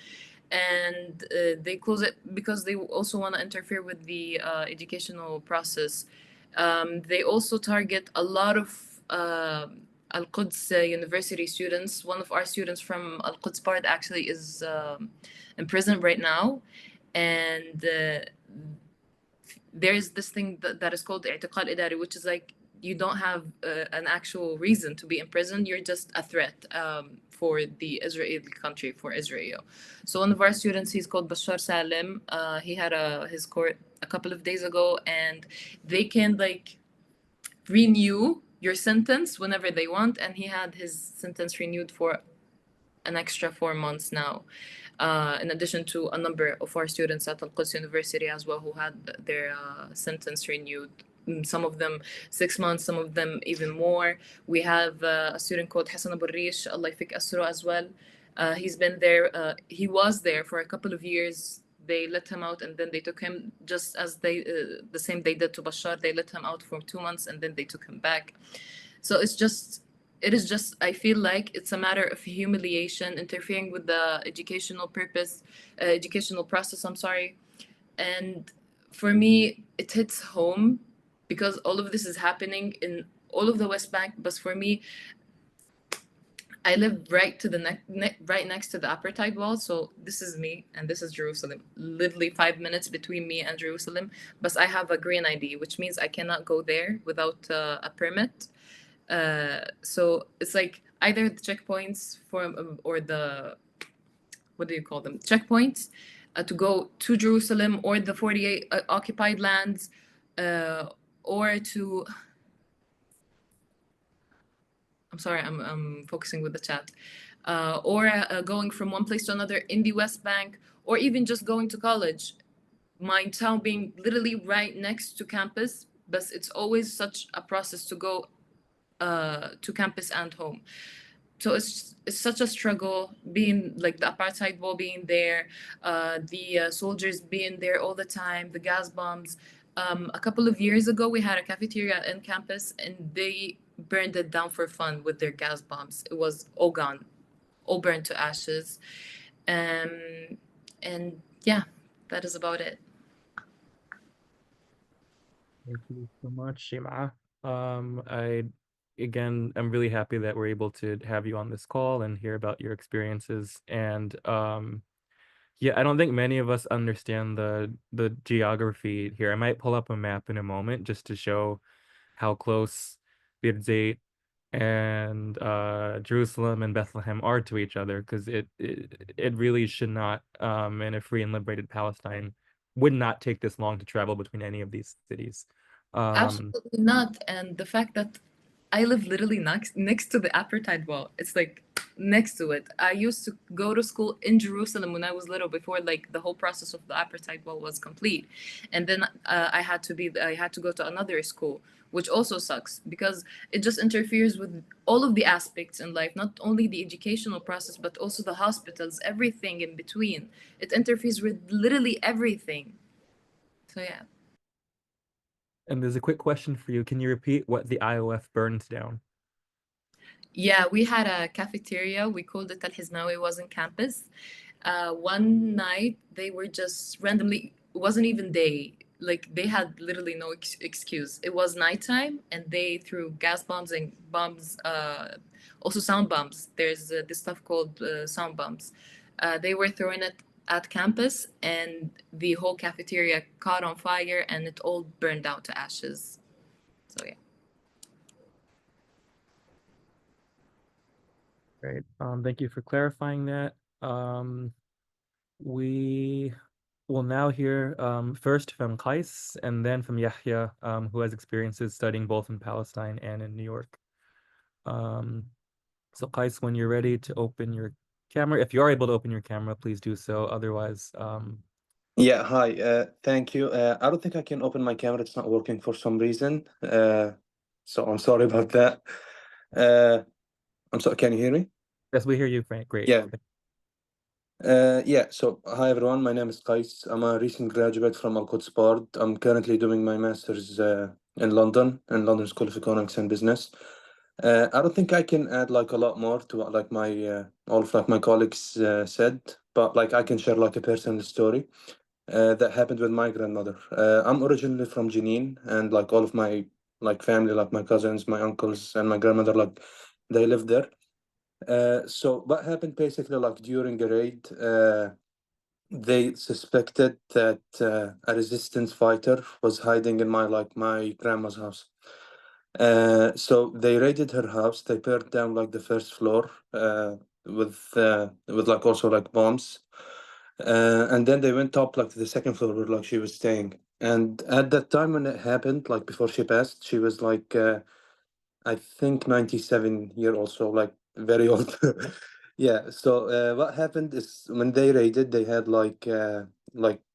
and they close it because they also want to interfere with the educational process. They also target a lot of Al-Quds University students. One of our students from Al-Quds part actually is in prison right now, and there's this thing that is called i'تقال إداري, which is like you don't have an actual reason to be in prison. You're just a threat for the Israeli country, for Israel. So one of our students, he's called Bashar Salim. He had his court a couple of days ago, and they can like renew your sentence whenever they want. And he had his sentence renewed for an extra 4 months now. In addition to a number of our students at Quds University as well, who had their sentence renewed. Some of them 6 months, some of them even more. We have a student called Hassan Abu Rish, Allah yafik asro, as well. He's been there. He was there for a couple of years. They let him out, and then they took him, just as the same they did to Bashar. They let him out for 2 months, and then they took him back. So it is just, I feel like it's a matter of humiliation, interfering with the educational process, I'm sorry. And for me, it hits home, because all of this is happening in all of the West Bank. But for me, I live right to the right next to the apartheid wall. So this is me, and this is Jerusalem. Literally 5 minutes between me and Jerusalem. But I have a green ID, which means I cannot go there without a permit. So it's like either the checkpoints or the, what do you call them, checkpoints to go to Jerusalem, or the 48 occupied lands, or to, I'm sorry, I'm focusing with the chat, or going from one place to another in the West Bank, or even just going to college. my town being literally right next to campus, but it's always such a process to go to campus and home. So it's such a struggle being like the apartheid wall being there, the soldiers being there all the time, the gas bombs. A couple of years ago, we had a cafeteria in campus, and they burned it down for fun with their gas bombs. It was all gone, all burned to ashes. And yeah, that is about it. Thank you so much, Shima. Again, I'm really happy that we're able to have you on this call and hear about your experiences. And yeah, I don't think many of us understand the geography here. I might pull up a map in a moment just to show how close Birzeit and Jerusalem and Bethlehem are to each other, because it really should not, in a free and liberated Palestine, would not take this long to travel between any of these cities. Absolutely not. And the fact that I live literally next to the apartheid wall, it's like next to it. I used to go to school in Jerusalem when I was little, before like the whole process of the apartheid wall was complete. And then I had to go to another school, which also sucks because it just interferes with all of the aspects in life, not only the educational process, but also the hospitals, everything in between. It interferes with literally everything. So yeah. And there's a quick question for you. Can you repeat what the IOF burned down? Yeah, we had a cafeteria. We called it Al Hiznawi. It was on campus. One night, they were just randomly, it wasn't even day. Like, they had literally no excuse. It was nighttime, and they threw gas bombs and bombs, also sound bombs. There's this stuff called sound bombs. They were throwing it at campus, and the whole cafeteria caught on fire, and it all burned down to ashes. So, yeah. Great. Thank you for clarifying that. We will now hear first from Qais and then from Yahya, who has experiences studying both in Palestine and in New York. So Qais, when you're ready to open your camera, if you are able to open your camera, please do so. Otherwise, Yeah, hi. Thank you. I don't think I can open my camera. It's not working for some reason. So I'm sorry about that. I'm sorry. Can you hear me? yes, we hear you, Frank. Great. Yeah. So hi everyone. My name is Qais. I'm a recent graduate from Quds University. I'm currently doing my master's in London School of Economics and Business. I don't think I can add like a lot more to what like my all of like my colleagues said, but like I can share like a personal story that happened with my grandmother. I'm originally from Jenin, and like all of my like family, like my cousins, my uncles, and my grandmother, like they lived there. So what happened basically, like during a raid, they suspected that a resistance fighter was hiding in my grandma's house. So they raided her house. They burned down like the first floor with like also like bombs. And then they went up like to the second floor where like she was staying. And at that time when it happened, like before she passed, she was like I think 97-year-old, so like very old. Yeah. So what happened is when they raided, they had like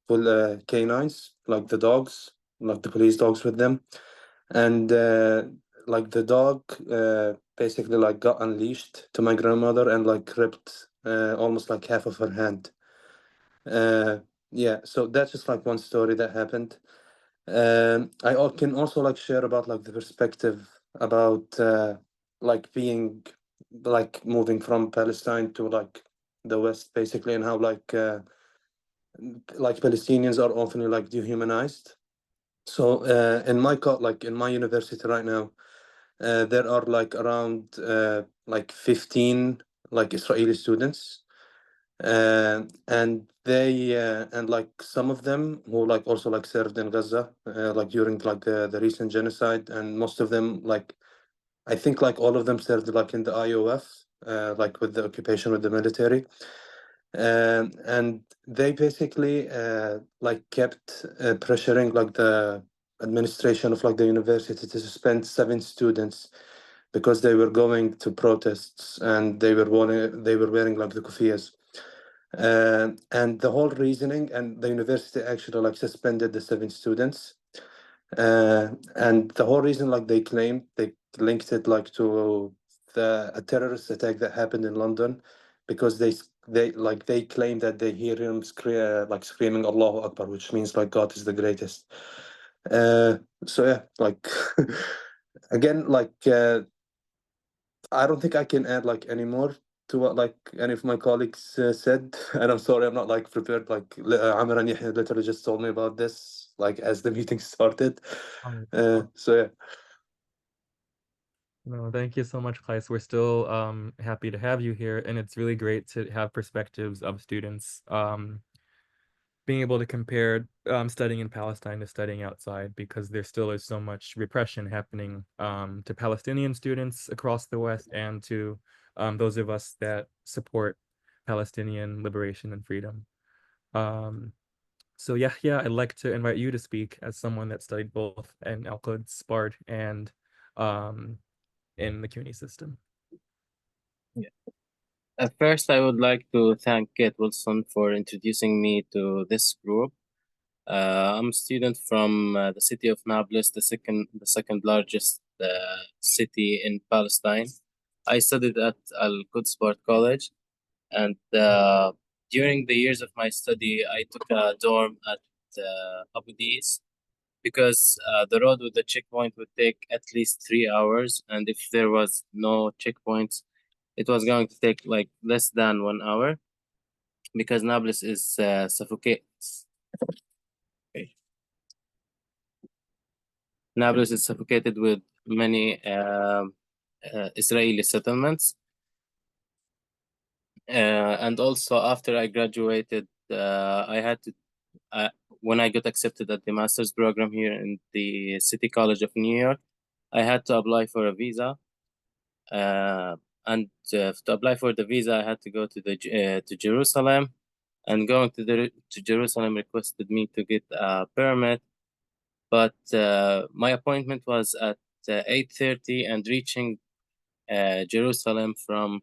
full canines, like the dogs, like the police dogs with them, and like the dog basically like got unleashed to my grandmother and like ripped almost like half of her hand. Yeah, so that's just like one story that happened. Can also like share about like the perspective about like being like moving from Palestine to like the West basically, and how like Palestinians are often like dehumanized. So in my university right now, there are like around like 15 like Israeli students, and they and like some of them who like also like served in Gaza like during like the recent genocide, and most of them like I think like all of them served like in the IOF like with the occupation with the military, and they basically like kept pressuring like the administration of like the university to suspend 7 students because they were going to protests and they were wearing like the kufiyas. And the whole reasoning, and the university actually like suspended the 7 students. And the whole reason, like they claimed, they linked it like to a terrorist attack that happened in London, because they claim that they hear him screaming Allahu Akbar, which means like God is the greatest. So yeah, like again, like I don't think I can add like any more to what like any of my colleagues said, and I'm sorry I'm not like prepared. Like Amr and Yahya literally just told me about this like as the meeting started. So yeah. No, thank you so much, Kleis. We're still happy to have you here, and it's really great to have perspectives of students being able to compare studying in Palestine to studying outside, because there still is so much repression happening to Palestinian students across the West and to those of us that support Palestinian liberation and freedom. So yeah, I'd like to invite you to speak as someone that studied both in Al-Quds, Bard, and in the CUNY system. At first, I would like to thank Kate Wilson for introducing me to this group. I'm a student from the city of Nablus, the second largest city in Palestine. I studied at Al-Quds College, and during the years of my study, I took a dorm at Abu Dis, because the road with the checkpoint would take at least 3 hours, and if there was no checkpoints, it was going to take like less than 1 hour, because Nablus is Nablus is suffocated with many Israeli settlements. And also after I graduated, I had to, when I got accepted at the master's program here in the City College of New York, I had to apply for a visa. And to apply for the visa, I had to go to Jerusalem, and going to Jerusalem requested me to get a permit. But my appointment was at 8:30, and reaching Jerusalem from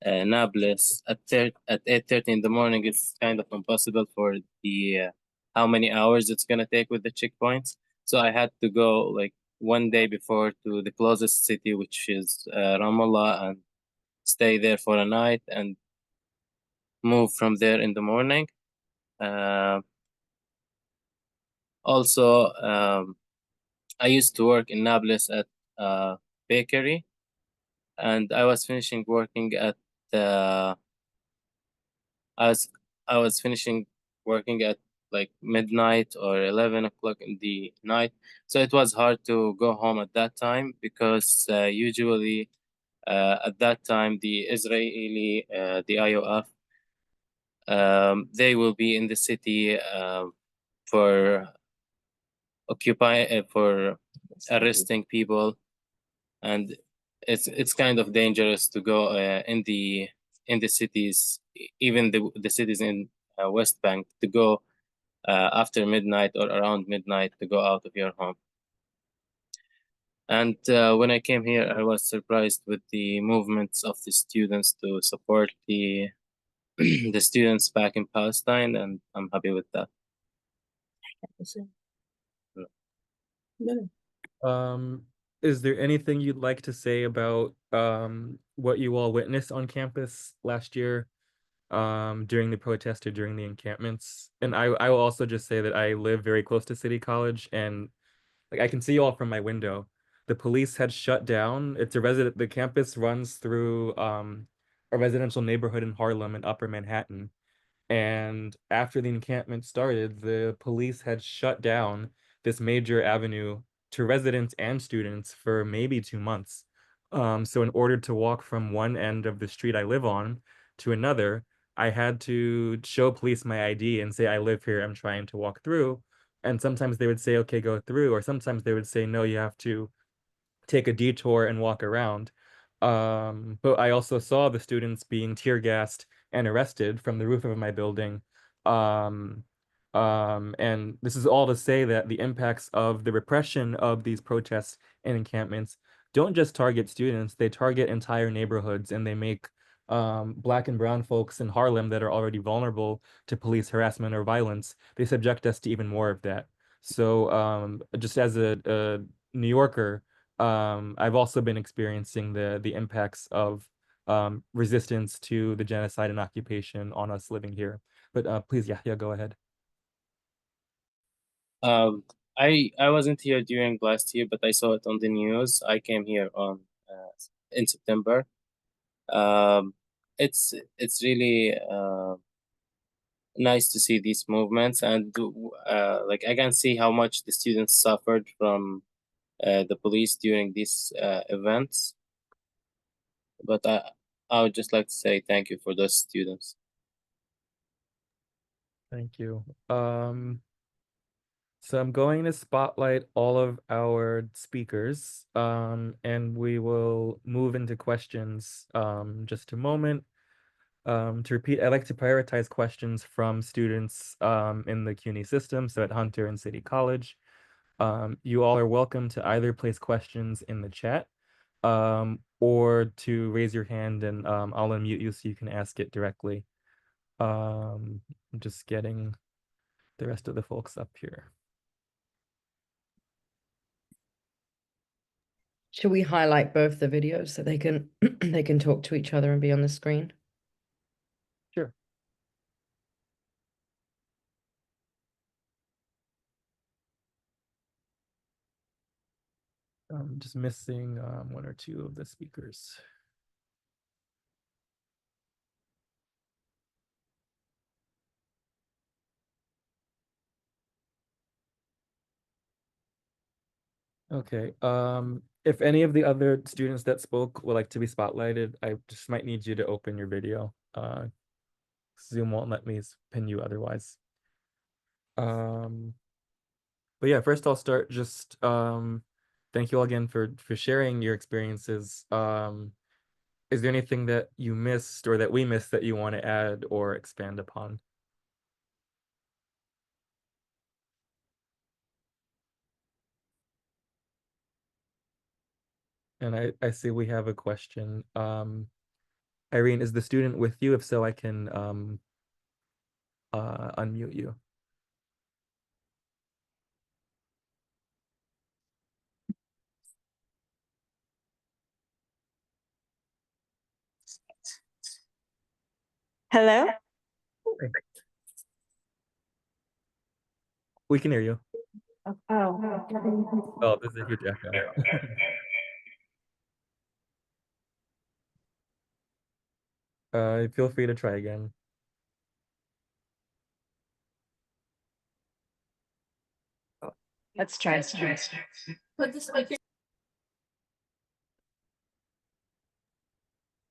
Nablus at 8:30 in the morning is kind of impossible for the how many hours it's gonna take with the checkpoints. So I had to go like 1 day before to the closest city, which is Ramallah, and stay there for a night and move from there in the morning. Also, I used to work in Nablus at a bakery, and I was finishing working at I was finishing working at like midnight or 11 o'clock in the night. So it was hard to go home at that time, because usually at that time the Israeli, the IOF, they will be in the city for arresting people, and it's kind of dangerous to go in the cities, even the cities in West Bank, to go after midnight or around midnight to go out of your home. And when I came here, I was surprised with the movements of the students to support the the students back in Palestine, and I'm happy with that. Is there anything you'd like to say about what you all witnessed on campus last year during the protest or during the encampments? And I will also just say that I live very close to City College, and like I can see you all from my window. The police had shut down. The campus runs through a residential neighborhood in Harlem in Upper Manhattan. And after the encampment started, the police had shut down this major avenue to residents and students for maybe 2 months. So in order to walk from one end of the street I live on to another, I had to show police my ID and say, I live here, I'm trying to walk through. And sometimes they would say, okay, go through. Or sometimes they would say, no, you have to take a detour and walk around. But I also saw the students being tear gassed and arrested from the roof of my building. And this is all to say that the impacts of the repression of these protests and encampments don't just target students, they target entire neighborhoods, and they make Black and brown folks in Harlem that are already vulnerable to police harassment or violence, they subject us to even more of that. So just as a New Yorker, I've also been experiencing the impacts of resistance to the genocide and occupation on us living here. But please, Yahya, go ahead. I wasn't here during last year, but I saw it on the news. I came here on in September. It's really nice to see these movements, and like I can see how much the students suffered from the police during these events. But I would just like to say thank you for those students. Thank you. So I'm going to spotlight all of our speakers, and we will move into questions just a moment. To repeat, I like to prioritize questions from students in the CUNY system, so at Hunter and City College. You all are welcome to either place questions in the chat or to raise your hand, and I'll unmute you so you can ask it directly. I'm just getting the rest of the folks up here. Should we highlight both the videos so they can they can talk to each other and be on the screen? Sure. I'm just missing one or two of the speakers. Okay. If any of the other students that spoke would like to be spotlighted, I just might need you to open your video. Zoom won't let me pin you otherwise. But yeah, first I'll start just thank you all again for sharing your experiences. Is there anything that you missed or that we missed that you want to add or expand upon? And I see we have a question. Irene, is the student with you? If so, I can unmute you. Hello? We can hear you. Oh. Oh, there's a huge echo. Feel free to try again. Let's try.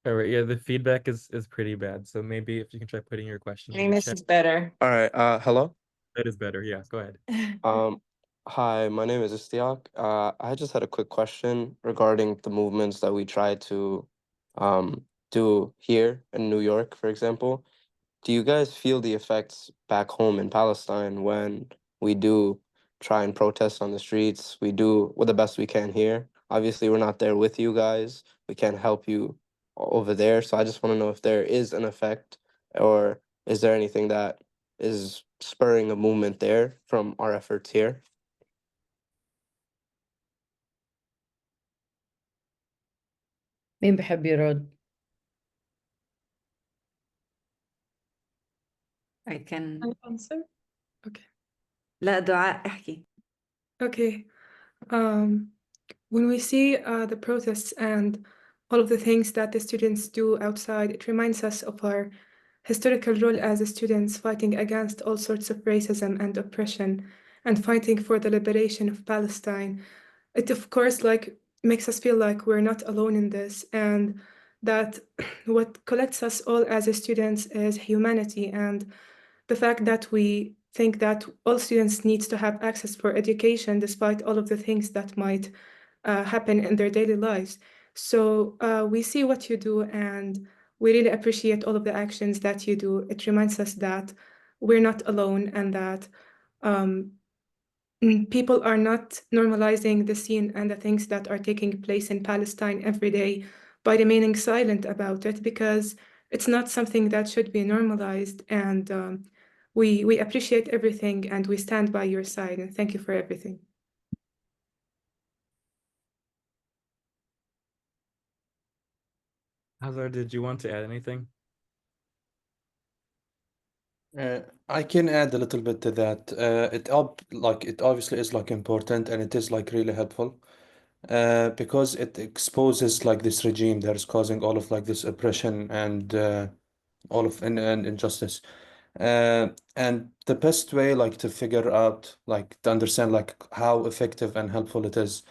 All right, yeah, the feedback is pretty bad. So maybe if you can try putting your question I in think the this chat. is better. All right, hello. That is better. Yeah, go ahead. Hi, my name is Istiak. I just had a quick question regarding the movements that we try to do here in New York, for example. Do you guys feel the effects back home in Palestine when we do try and protest on the streets? We do the best we can here. Obviously, we're not there with you guys. We can't help you over there. So I just want to know if there is an effect, or is there anything that is spurring a movement there from our efforts here? مين بحب يرد؟ I can answer. Okay. لا دعاء احكي. Okay. When we see the protests and all of the things that the students do outside, it reminds us of our historical role as students fighting against all sorts of racism and oppression and fighting for the liberation of Palestine. It, of course, makes us feel like we're not alone in this, and that what collects us all as students is humanity and the fact that we think that all students need to have access for education despite all of the things that might happen in their daily lives. So we see what you do and we really appreciate all of the actions that you do. It reminds us that we're not alone and that people are not normalizing the scene and the things that are taking place in Palestine every day, by remaining silent about it, because it's not something that should be normalized. And we appreciate everything, and we stand by your side, and thank you for everything. Hazar, did you want to add anything? I can add a little bit to that. It obviously is like important, and it is like really helpful, because it exposes like this regime that is causing all of like this oppression and all of and injustice. And the best way like to figure out like to understand like how effective and helpful it is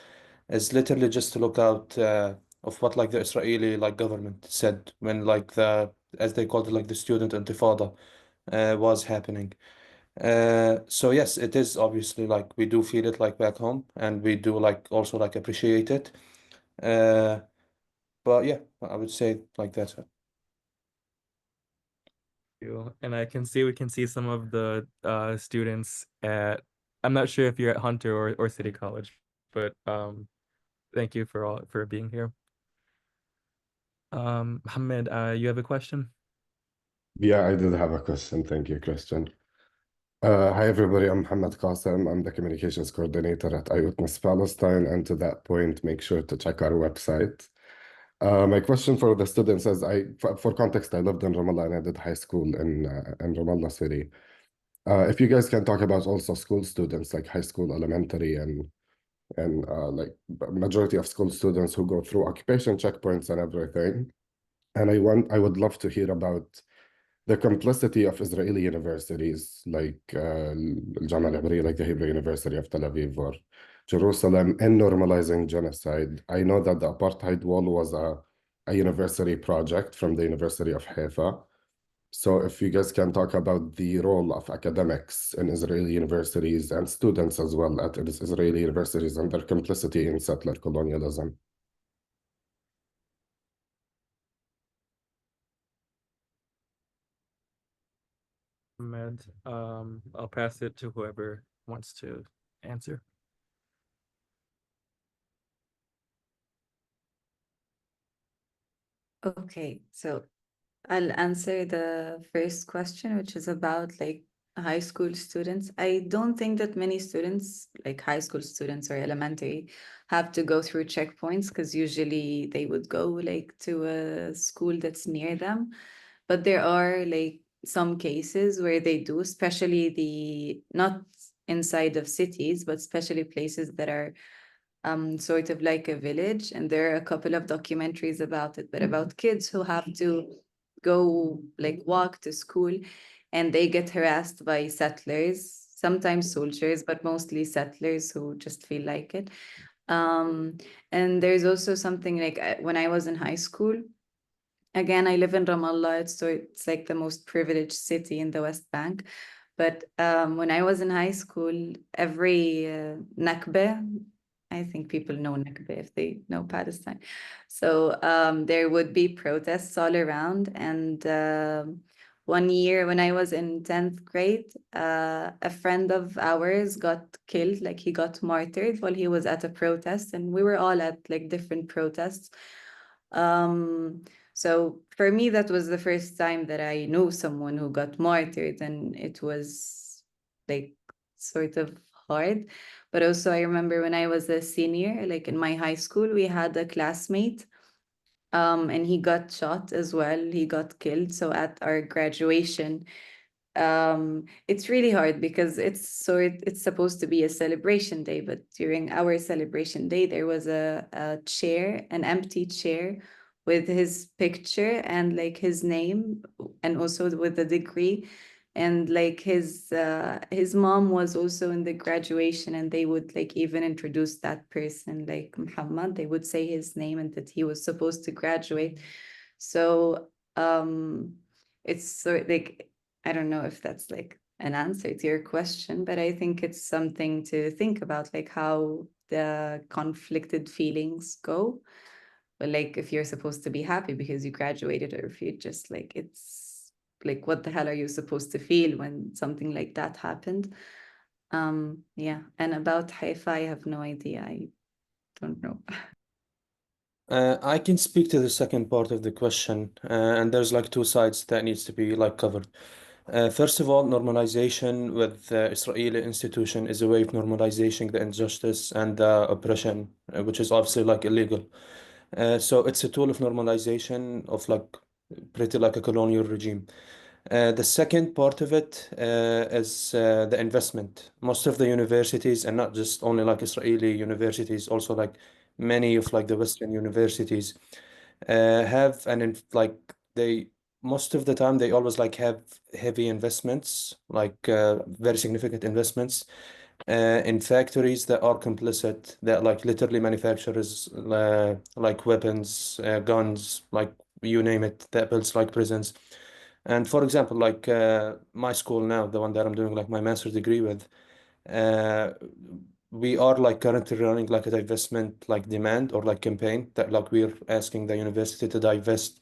literally just to look out of what like the Israeli like government said when like as they called it like the student intifada was happening. So yes, it is obviously like we do feel it like back home, and we do like also like appreciate it. But yeah, I would say like that. And we can see some of the students at, I'm not sure if you're at Hunter or City College, but thank you for being here. Mohammed, you have a question? Yeah, I did have a question. Thank you, Christian. Hi, everybody. I'm Mohammed Qasim. I'm the communications coordinator at iWitness Palestine. And to that point, make sure to check our website. My question for the students is, for context, I lived in Ramallah and I did high school in Ramallah City. If you guys can talk about also school students, like high school, elementary, and like majority of school students who go through occupation checkpoints and everything. And I would love to hear about the complicity of Israeli universities like Al-Jama al-Ibri, like the Hebrew University of Tel Aviv or Jerusalem, in normalizing genocide. I know that the apartheid wall was a university project from the University of Haifa. So if you guys can talk about the role of academics in Israeli universities and students as well at Israeli universities and their complicity in settler colonialism. Ahmed, I'll pass it to whoever wants to answer. Okay, so I'll answer the first question, which is about like high school students. I don't think that many students, like high school students or elementary, have to go through checkpoints, because usually they would go like to a school that's near them. But there are like some cases where they do, especially not inside of cities, but especially places that are sort of like a village. And there are a couple of documentaries about it, but about kids who have to go like walk to school, and they get harassed by settlers, sometimes soldiers, but mostly settlers who just feel like it. And there's also something like when I was in high school, again, I live in Ramallah, so it's like the most privileged city in the West Bank. But when I was in high school, every Nakba, I think people know Nakba if they know Palestine. So there would be protests all around. And one year when I was in 10th grade, a friend of ours got killed, like he got martyred while he was at a protest. And we were all at like different protests. So for me, that was the first time that I knew someone who got martyred, and it was like sort of hard. But also I remember when I was a senior, like in my high school, we had a classmate, and he got shot as well. He got killed. So at our graduation, it's really hard because it's supposed to be a celebration day, but during our celebration day, there was a chair, an empty chair with his picture and like his name, and also with the degree. And like his mom was also in the graduation, and they would like even introduce that person like Muhammad. They would say his name and that he was supposed to graduate. So it's sort of like, I don't know if that's like an answer to your question, but I think it's something to think about, like how the conflicted feelings go. But like if you're supposed to be happy because you graduated, or if you just like, it's like, what the hell are you supposed to feel when something like that happened? Yeah. And about Haifa, I have no idea. I don't know. I can speak to the second part of the question, and there's like two sides that needs to be like covered. First of all, normalization with the Israeli institution is a way of normalizing the injustice and the oppression, which is obviously like illegal. So it's a tool of normalization of like pretty like a colonial regime. The second part of it is the investment. Most of the universities, and not just only like Israeli universities, also like many of like the Western universities, have like they most of the time they always like have heavy investments, like very significant investments in factories that are complicit, that like literally manufacturers like weapons, guns, like you name it, that builds like prisons. And for example, like my school now, the one that I'm doing like my master's degree with, uh, we are like currently running like a divestment like demand or like campaign that like we're asking the university to divest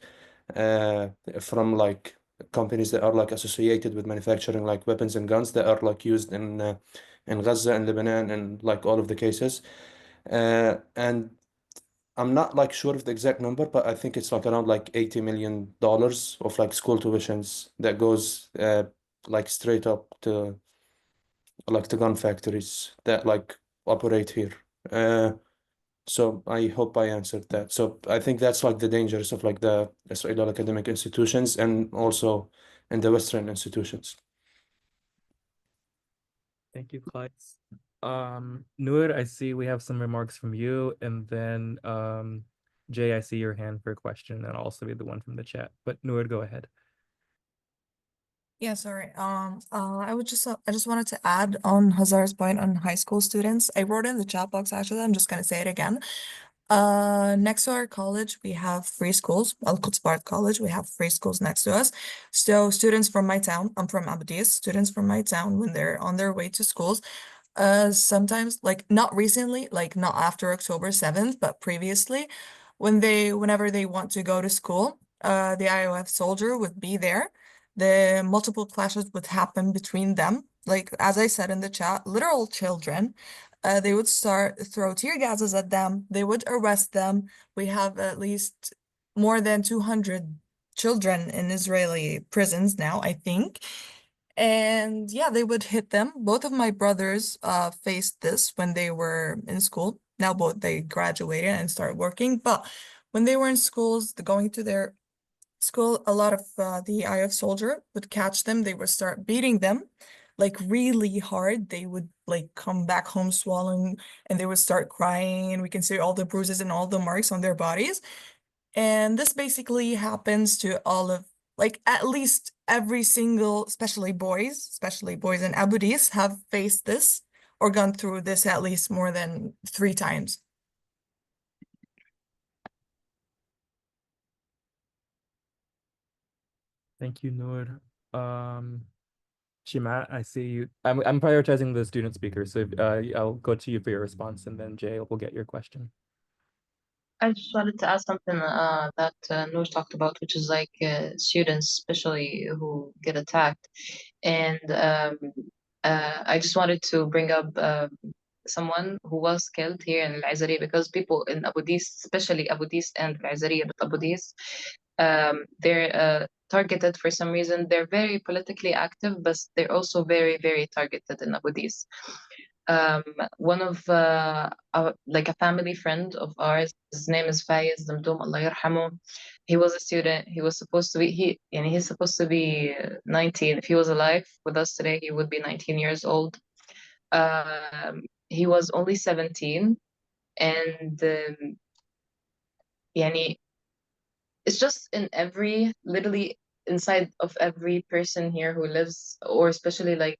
from like companies that are like associated with manufacturing like weapons and guns that are like used in Gaza and Lebanon and like all of the cases. And I'm not like sure of the exact number, but I think it's like around like $80 million of like school tuitions that goes like straight up to like the gun factories that like operate here. So I hope I answered that. So I think that's like the dangers of like the Israeli academic institutions and also in the Western institutions. Thank you, Clyde. Noor, I see we have some remarks from you, and then Jay, I see your hand for a question, and also be the one from the chat. But Noor, go ahead. Yeah, sorry. I just wanted to add on Hazar's point on high school students. I wrote in the chat box actually. I'm just gonna say it again. Next to our college, we have free schools. Al-Quds College, we have free schools next to us. So students from my town, I'm from Abdis, students from my town, when they're on their way to schools, sometimes, like not recently, like not after October 7th, but previously, whenever they want to go to school, the IOF soldier would be there. The multiple clashes would happen between them. Like, as I said in the chat, literal children. They would start throw tear gases at them. They would arrest them. We have at least more than 200 children in Israeli prisons now, I think. And yeah, they would hit them. Both of my brothers faced this when they were in school. Now both they graduated and started working. But when they were in schools, going to their school, a lot of the IF soldier would catch them. They would start beating them like really hard. They would like come back home swollen and they would start crying, and we can see all the bruises and all the marks on their bodies. And this basically happens to all of, like, at least every single, especially boys in Abu Dis have faced this or gone through this at least more than 3 times. Thank you, Noor. Shima, I see you. I'm prioritizing the student speakers, so I'll go to you for your response, and then Jay will get your question. I just wanted to ask something that Noor talked about, which is like students, especially who get attacked. And I just wanted to bring up someone who was killed here in Al-Azari, because people in Abu Dis, especially Abu Dis and Al-Azari, but Abu Dis, they're targeted for some reason. They're very politically active, but they're also very, very targeted in Abu Dis. One of like a family friend of ours, his name is Faiz Damdoum, Allah yarhamu. He was a student. He was supposed to be he's supposed to be 19. If he was alive with us today, he would be 19 years old. He was only 17, and يعني it's just in literally inside of every person here who lives, or especially like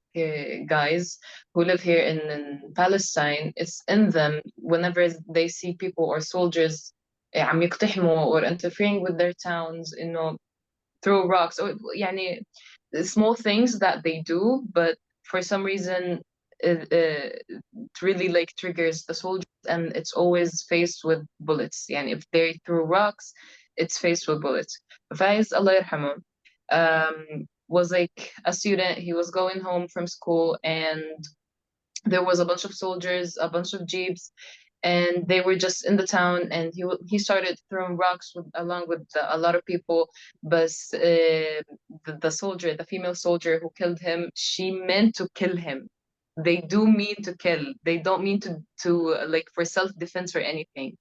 guys who live here in Palestine, it's in them whenever they see people or soldiers عم يقتحموا or interfering with their towns, throw rocks, or يعني small things that they do, but for some reason it really like triggers the soldiers, and it's always faced with bullets. يعني if they throw rocks, it's faced with bullets. Faiz, Allah yarhamu, was like a student. He was going home from school, and there was a bunch of soldiers, a bunch of jeeps, and they were just in the town, and he started throwing rocks along with a lot of people. But the soldier, the female soldier who killed him, she meant to kill him. They do mean to kill. They don't mean to like for self-defense or anything.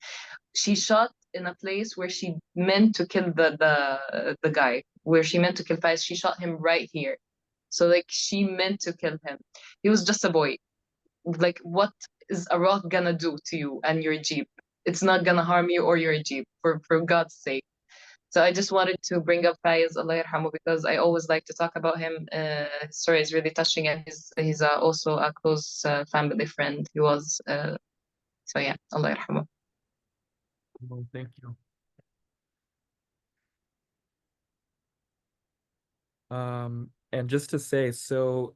She shot in a place where she meant to kill the guy, where she meant to kill Faiz. She shot him right here. So like she meant to kill him. He was just a boy. Like what is a rock gonna do to you and your Jeep? It's not gonna harm you or your Jeep, for God's sake. So I just wanted to bring up Faiz, Allah yarhamu, because I always like to talk about him. His story is really touching, and he's also a close family friend. He was so yeah, Allah yarhamu. Well, thank you. And just to say, so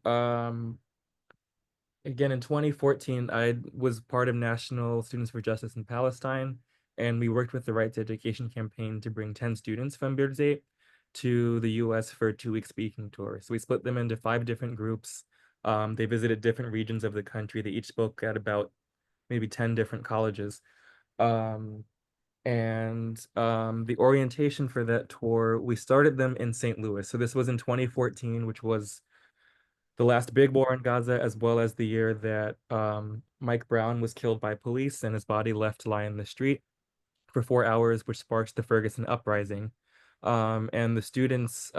again, in 2014, I was part of National Students for Justice in Palestine, and we worked with the Right to Education campaign to bring 10 students from Birzeit to the US for a 2-week speaking tour. So we split them into 5 different groups. They visited different regions of the country. They each spoke at about maybe 10 different colleges. The orientation for that tour, we started them in St. Louis. So this was in 2014, which was the last big war in Gaza, as well as the year that Mike Brown was killed by police and his body left to lie in the street for 4 hours, which sparked the Ferguson uprising. And the students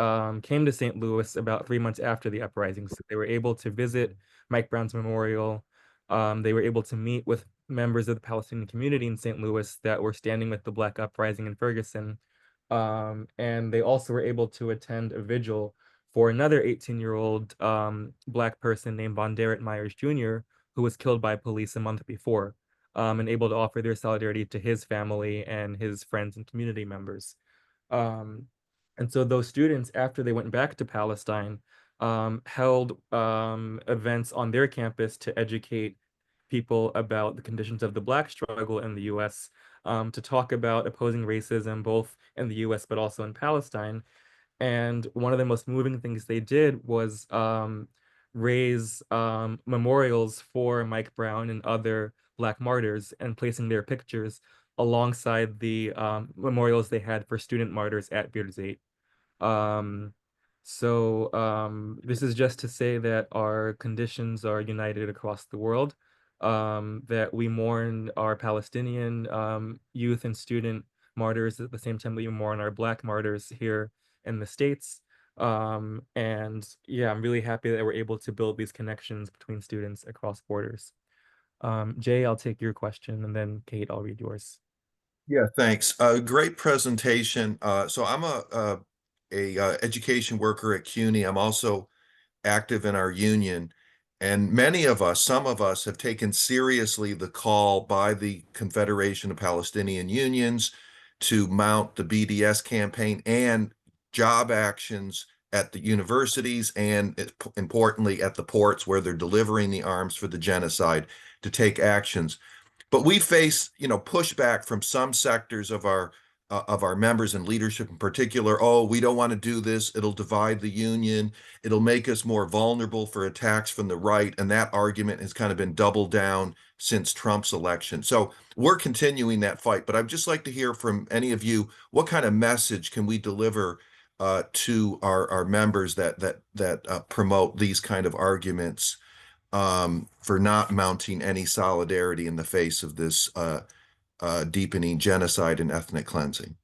came to St. Louis about 3 months after the uprising. So they were able to visit Mike Brown's memorial. They were able to meet with members of the Palestinian community in St. Louis that were standing with the Black uprising in Ferguson. And they also were able to attend a vigil for another 18-year-old Black person named Bonderet Myers Jr., who was killed by police a month before, and able to offer their solidarity to his family and his friends and community members. And so those students, after they went back to Palestine, held events on their campus to educate people about the conditions of the Black struggle in the US, to talk about opposing racism both in the US but also in Palestine. And one of the most moving things they did was raise memorials for Mike Brown and other Black martyrs, and placing their pictures alongside the memorials they had for student martyrs at Birzeit. This is just to say that our conditions are united across the world, that we mourn our Palestinian youth and student martyrs at the same time that we mourn our Black martyrs here in the States. And yeah, I'm really happy that we're able to build these connections between students across borders. Jay, I'll take your question, and then Kate, I'll read yours. Yeah, thanks. Great presentation. So I'm a education worker at CUNY. I'm also active in our union, and many of us, some of us, have taken seriously the call by the Confederation of Palestinian Unions to mount the BDS campaign and job actions at the universities and, importantly, at the ports where they're delivering the arms for the genocide, to take actions. But we face, pushback from some sectors of our members and leadership in particular. Oh, we don't want to do this. It'll divide the union. It'll make us more vulnerable for attacks from the right. And that argument has kind of been doubled down since Trump's election. So we're continuing that fight. But I'd just like to hear from any of you, what kind of message can we deliver to our members that promote these kind of arguments for not mounting any solidarity in the face of this deepening genocide and ethnic cleansing?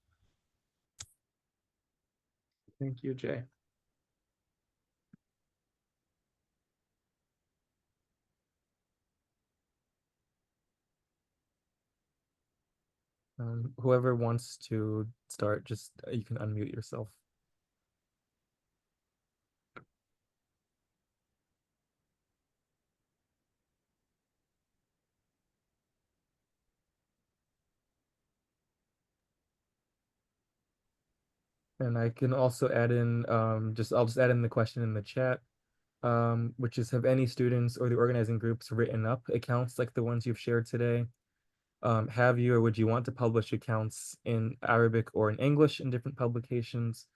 Thank you, Jay. Whoever wants to start, just you can unmute yourself. And I can also add in, I'll just add in the question in the chat, which is, have any students or the organizing groups written up accounts like the ones you've shared today? Have you, or would you want to publish accounts in Arabic or in English in different publications?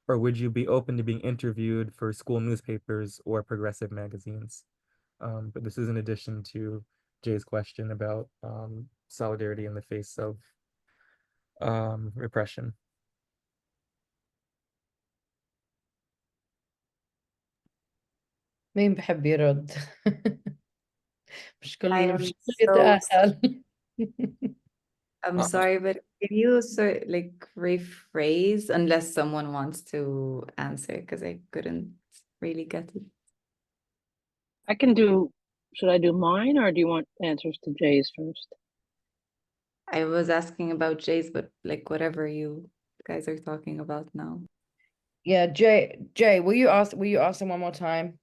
Or would you be open to being interviewed for school newspapers or progressive magazines? But this is in addition to Jay's question about solidarity in the face of repression. مين بحب يرد؟ مش I كل am مش كل so يتأهل. I'm Uh, sorry, but can you sort like rephrase unless someone wants to answer because I couldn't really get it. I can do, should I do mine or do you want answers to Jay's first? I was asking about Jay's, but like whatever you guys are talking about now. Yeah, Jay, will you ask him one more time?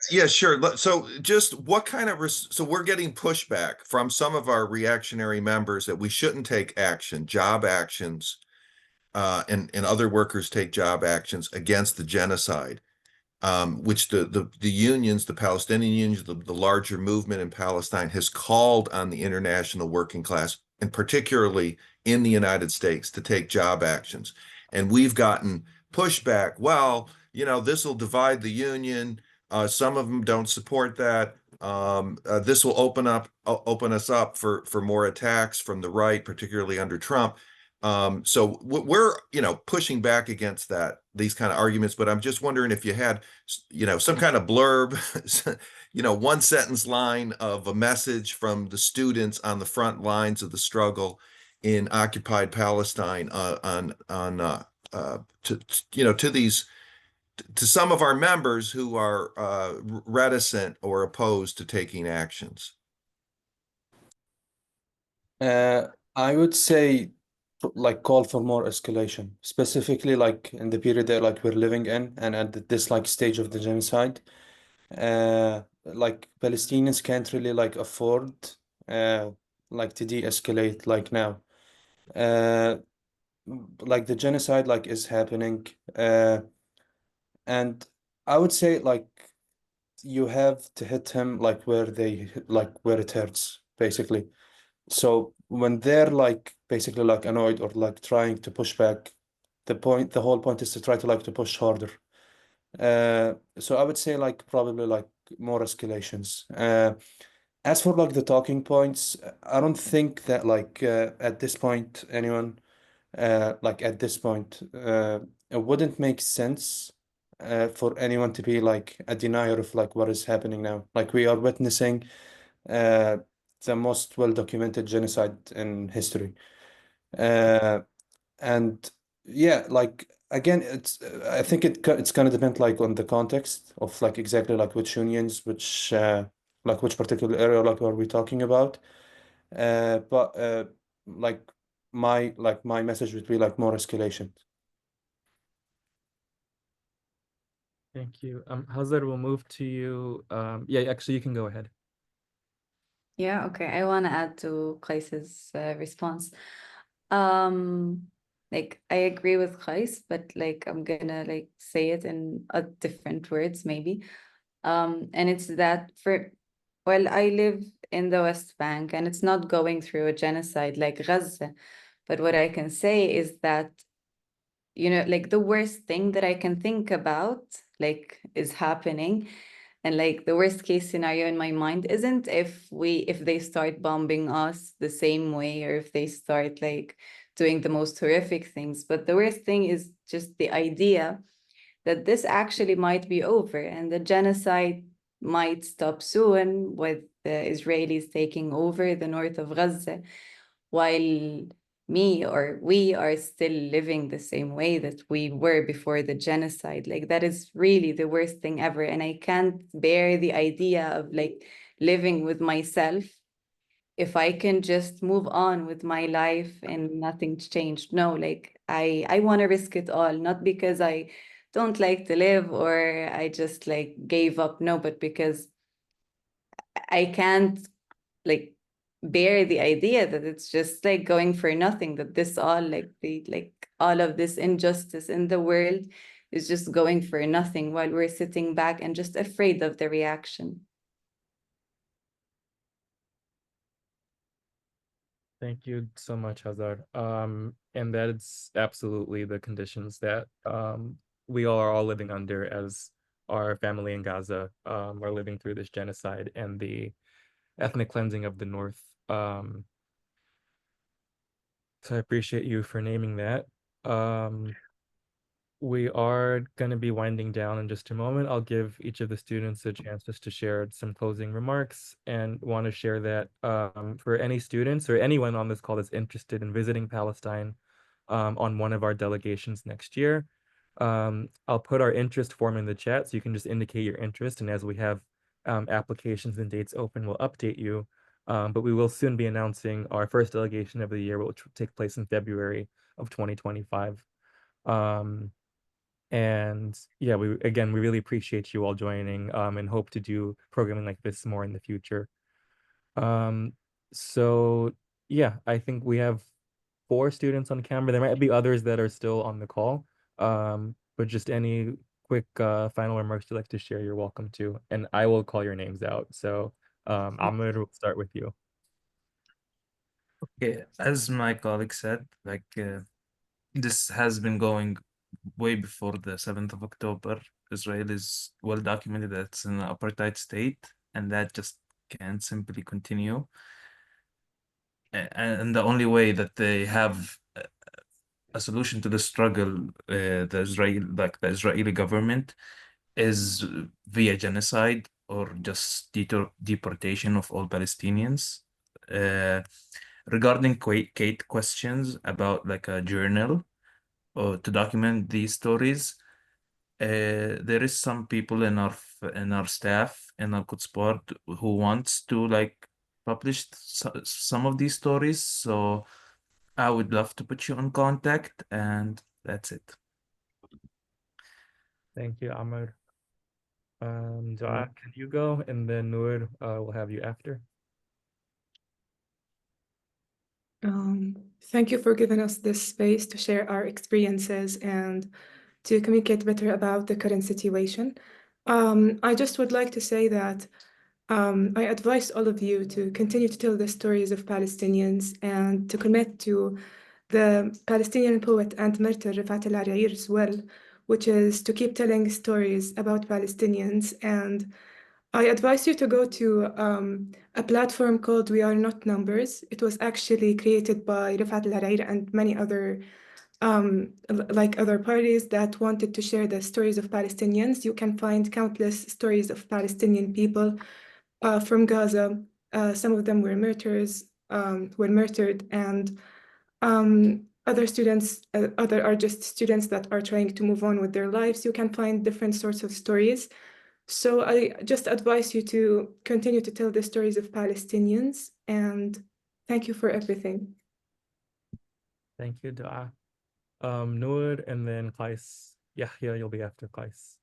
Yeah, sure. So just what kind of, so we're getting pushback from some of our reactionary members that we shouldn't take action, job actions, and other workers take job actions against the genocide, which the unions, the Palestinian unions, the larger movement in Palestine has called on the international working class, and particularly in the United States, to take job actions. And we've gotten pushback. Well, this will divide the union. Some of them don't support that. This will open us up for more attacks from the right, particularly under Trump. So we're, pushing back against these kind of arguments, but I'm just wondering if you had, some kind of blurb, one sentence line of a message from the students on the front lines of the struggle in occupied Palestine to some of our members who are reticent or opposed to taking actions. I would say like call for more escalation, specifically like in the period that like we're living in and at this like stage of the genocide. Like Palestinians can't really like afford like to de-escalate like now. Like the genocide like is happening, and I would say like you have to hit him like where it hurts, basically. So when they're like basically like annoyed or like trying to push back, the whole point is to try to like to push harder. So I would say like probably like more escalations. As for like the talking points, I don't think that like at this point anyone like at this point it wouldn't make sense for anyone to be like a denier of like what is happening now. Like we are witnessing the most well-documented genocide in history. And yeah, like again, I think it's gonna depend like on the context of like exactly like which unions, like which particular area like are we talking about. But like my message would be like more escalation. Thank you. Hazar, we'll move to you. Yeah, actually, you can go ahead. Yeah, okay. I want to add to Qais's response. Like I agree with Qais, but like I'm gonna like say it in different words maybe. And it's that well, I live in the West Bank and it's not going through a genocide like Gaza, but what I can say is that like the worst thing that I can think about like is happening. And like the worst case scenario in my mind isn't if they start bombing us the same way or if they start like doing the most horrific things. But the worst thing is just the idea that this actually might be over and the genocide might stop soon with the Israelis taking over the north of Gaza, while we are still living the same way that we were before the genocide. Like that is really the worst thing ever. And I can't bear the idea of like living with myself if I can just move on with my life and nothing's changed. No, like I want to risk it all, not because I don't like to live or I just like gave up. No, but because I can't like bear the idea that it's just like going for nothing, that this all all of this injustice in the world is just going for nothing while we're sitting back and just afraid of the reaction. Thank you so much, Hazar. And that's absolutely the conditions that we are all living under as our family in Gaza are living through this genocide and the ethnic cleansing of the North. So I appreciate you for naming that. We are going to be winding down in just a moment. I'll give each of the students a chance just to share some closing remarks, and want to share that for any students or anyone on this call that's interested in visiting Palestine on one of our delegations next year. I'll put our interest form in the chat so you can just indicate your interest, and as we have applications and dates open, we'll update you. But we will soon be announcing our first delegation of the year, which will take place in February of 2025. And yeah, we really appreciate you all joining and hope to do programming like this more in the future. So yeah, I think we have 4 students on camera. There might be others that are still on the call. But just any quick final remarks you'd like to share, you're welcome to. And I will call your names out. So Amr, we'll start with you. Okay, as my colleague said, this has been going way before the 7th of October. Israel is well documented that it's an apartheid state, and that just can't simply continue. And the only way that they have a solution to the struggle, the Israeli government, is via genocide or just deportation of all Palestinians. Regarding Kate questions about like a journal or to document these stories, there is some people in our staff in our Quds board who wants to like publish some of these stories. So I would love to put you in contact, and that's it. Thank you, Amr. Dua, can you go? And then Noor, we'll have you after. Thank you for giving us this space to share our experiences and to communicate better about the current situation. I just would like to say that I advise all of you to continue to tell the stories of Palestinians and to commit to the Palestinian poet and martyr Rifat al-Hariri as well, which is to keep telling stories about Palestinians. And I advise you to go to a platform called We Are Not Numbers. It was actually created by Rifat al-Hariri and many other like other parties that wanted to share the stories of Palestinians. You can find countless stories of Palestinian people from Gaza. Some of them were murdered, and other students, other are just students that are trying to move on with their lives. You can find different sorts of stories. So I just advise you to continue to tell the stories of Palestinians, and thank you for everything. Thank you, Dua. Noor, and then Qais. Yahya, you'll be after Qais.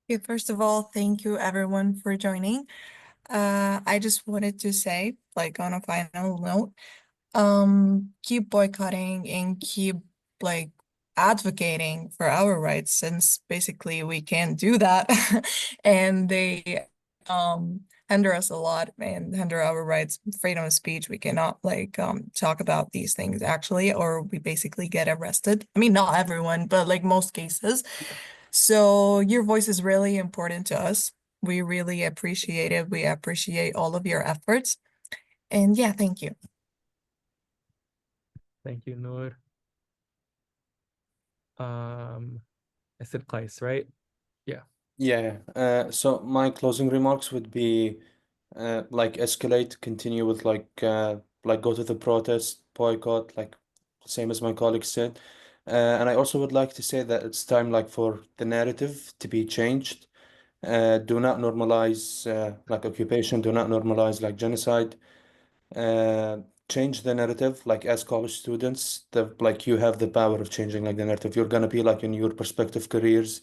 Okay, first of all, thank you everyone for joining. I just wanted to say, like on a final note, keep boycotting and keep like advocating for our rights, since basically we can't do that and they hinder us a lot and hinder our rights, freedom of speech. We cannot like talk about these things actually, or we basically get arrested. I mean, not everyone, but like most cases. So your voice is really important to us. We really appreciate it. We appreciate all of your efforts. And yeah, thank you. Thank you, Noor. I said Qais, right? Yeah. Yeah. So my closing remarks would be like escalate, continue with like go to the protest, boycott, like same as my colleague said. And I also would like to say that it's time like for the narrative to be changed. Do not normalize like occupation, do not normalize like genocide. Change the narrative, like as college students, like you have the power of changing like the narrative. You're gonna be like in your prospective careers,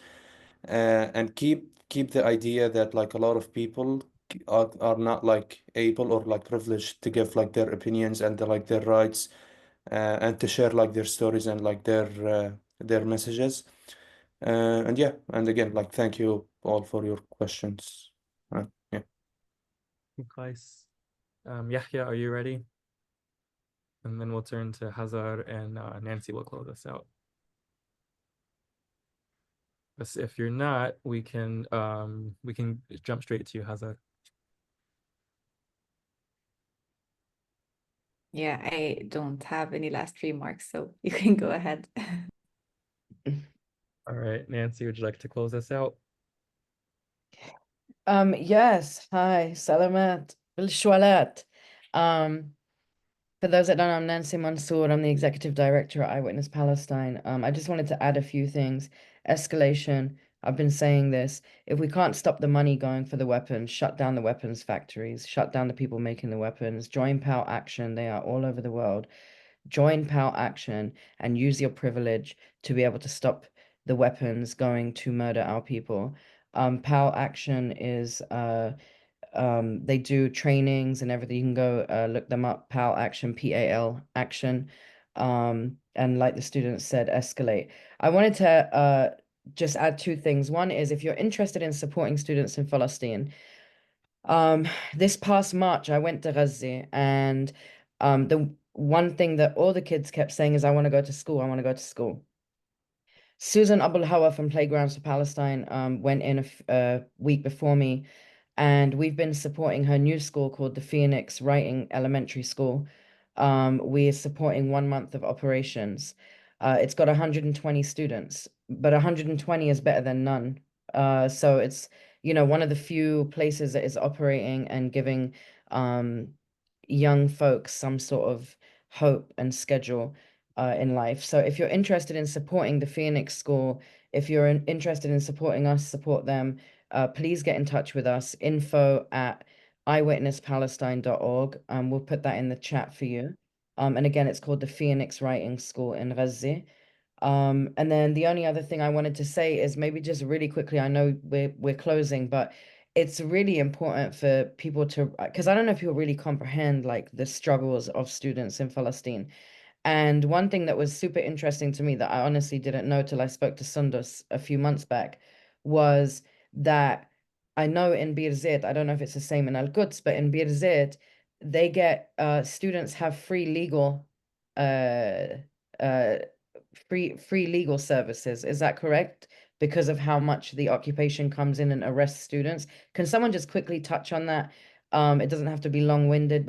and keep the idea that like a lot of people are not like able or like privileged to give like their opinions and like their rights, and to share like their stories and like their messages. And yeah, and again, like thank you all for your questions. Yeah. Qais. Yahya, are you ready? And then we'll turn to Hazar, and Nancy will close us out. But if you're not, we can jump straight to you, Hazar. Yeah, I don't have any last remarks, so you can go ahead. All right, Nancy, would you like to close us out? Yes. Hi, Salamat. Bilshwalat. For those that don't know, I'm Nancy Mansour. I'm the executive director at Eyewitness Palestine. I just wanted to add a few things. Escalation. I've been saying this. If we can't stop the money going for the weapons, shut down the weapons factories, shut down the people making the weapons, join PAL Action. They are all over the world. Join PAL Action and use your privilege to be able to stop the weapons going to murder our people. PAL Action is they do trainings and everything. You can go look them up, PAL Action, PAL Action. And like the students said, escalate. I wanted to just add two things. One is if you're interested in supporting students in Palestine, this past March I went to Gaza, and the one thing that all the kids kept saying is, I want to go to school, I want to go to school. Susan Abul Hawa from Playgrounds for Palestine went in a week before me, and we've been supporting her new school called the Phoenix Writing Elementary School. We are supporting 1 month of operations. It's got 120 students, but 120 is better than none. So it's, you know, one of the few places that is operating and giving young folks some sort of hope and schedule in life. So if you're interested in supporting the Phoenix School, if you're interested in supporting us, support them, please get in touch with us, info@eyewitnesspalestine.org. We'll put that in the chat for you. And again, it's called the Phoenix Writing School in Gaza. And then the only other thing I wanted to say is maybe just really quickly, I know we're closing, but it's really important for people to, because I don't know if people really comprehend like the struggles of students in Palestine. And one thing that was super interesting to me that I honestly didn't know till I spoke to Sundus a few months back was that I know in Birzeit, I don't know if it's the same in Al-Quds, but in Birzeit, they get students have free legal free legal services. Is that correct? Because of how much the occupation comes in and arrests students. Can someone just quickly touch on that? It doesn't have to be long-winded,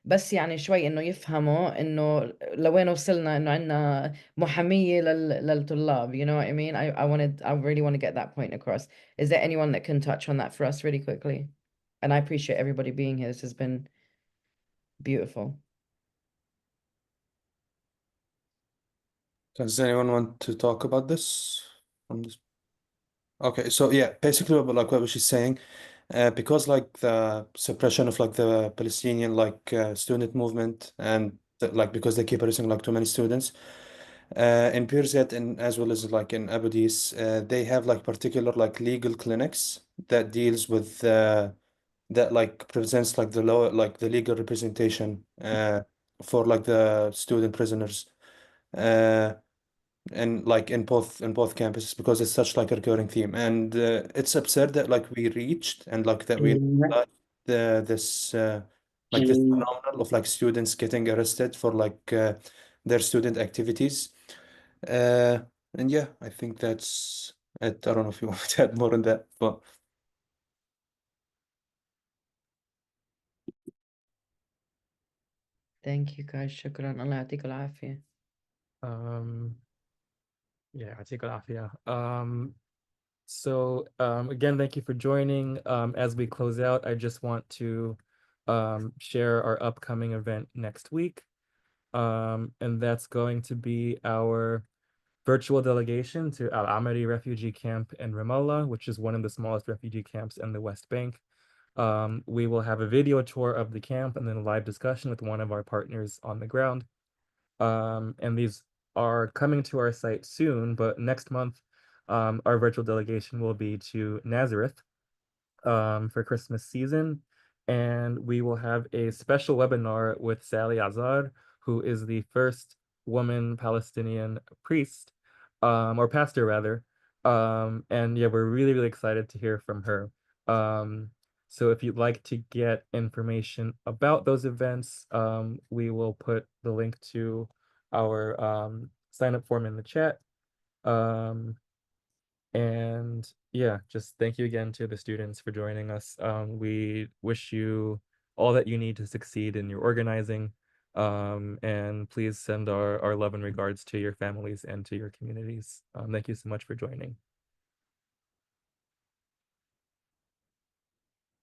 بس يعني شوي إنه يفهموا إنه لوين وصلنا إنه عندنا محامية للطلاب. You know what I mean? I really want to get that point across. Is there anyone that can touch on that for us really quickly? And I appreciate everybody being here. This has been beautiful. Does anyone want to talk about this? Okay, so yeah, basically like what she's saying, because like the suppression of like the Palestinian like student movement and like because they keep arresting like too many students, in Birzeit and as well as like in Abu Dis, they have like particular like legal clinics that deals with that like presents like the law like the legal representation for like the student prisoners. And like in both campuses because it's such like a recurring theme, and it's absurd that like we reached and like that we this like this phenomenon of like students getting arrested for like their student activities, and yeah, I think that's it. I don't know if you want to add more on that, but Thank you guys. شكرا. الله يعطيكم العافية. Yeah, يعطيكم العافية. So again, thank you for joining. As we close out, I just want to share our upcoming event next week. And that's going to be our virtual delegation to Al Amari refugee camp in Ramallah, which is one of the smallest refugee camps in the West Bank. We will have a video tour of the camp and then a live discussion with one of our partners on the ground. And these are coming to our site soon, but next month, our virtual delegation will be to Nazareth for Christmas season. And we will have a special webinar with Sally Azar, who is the first woman Palestinian priest, or pastor rather. And yeah, we're really, really excited to hear from her. So if you'd like to get information about those events, we will put the link to our sign up form in the chat. And yeah, just thank you again to the students for joining us. We wish you all that you need to succeed in your organizing. And please send our love and regards to your families and to your communities. Thank you so much for joining.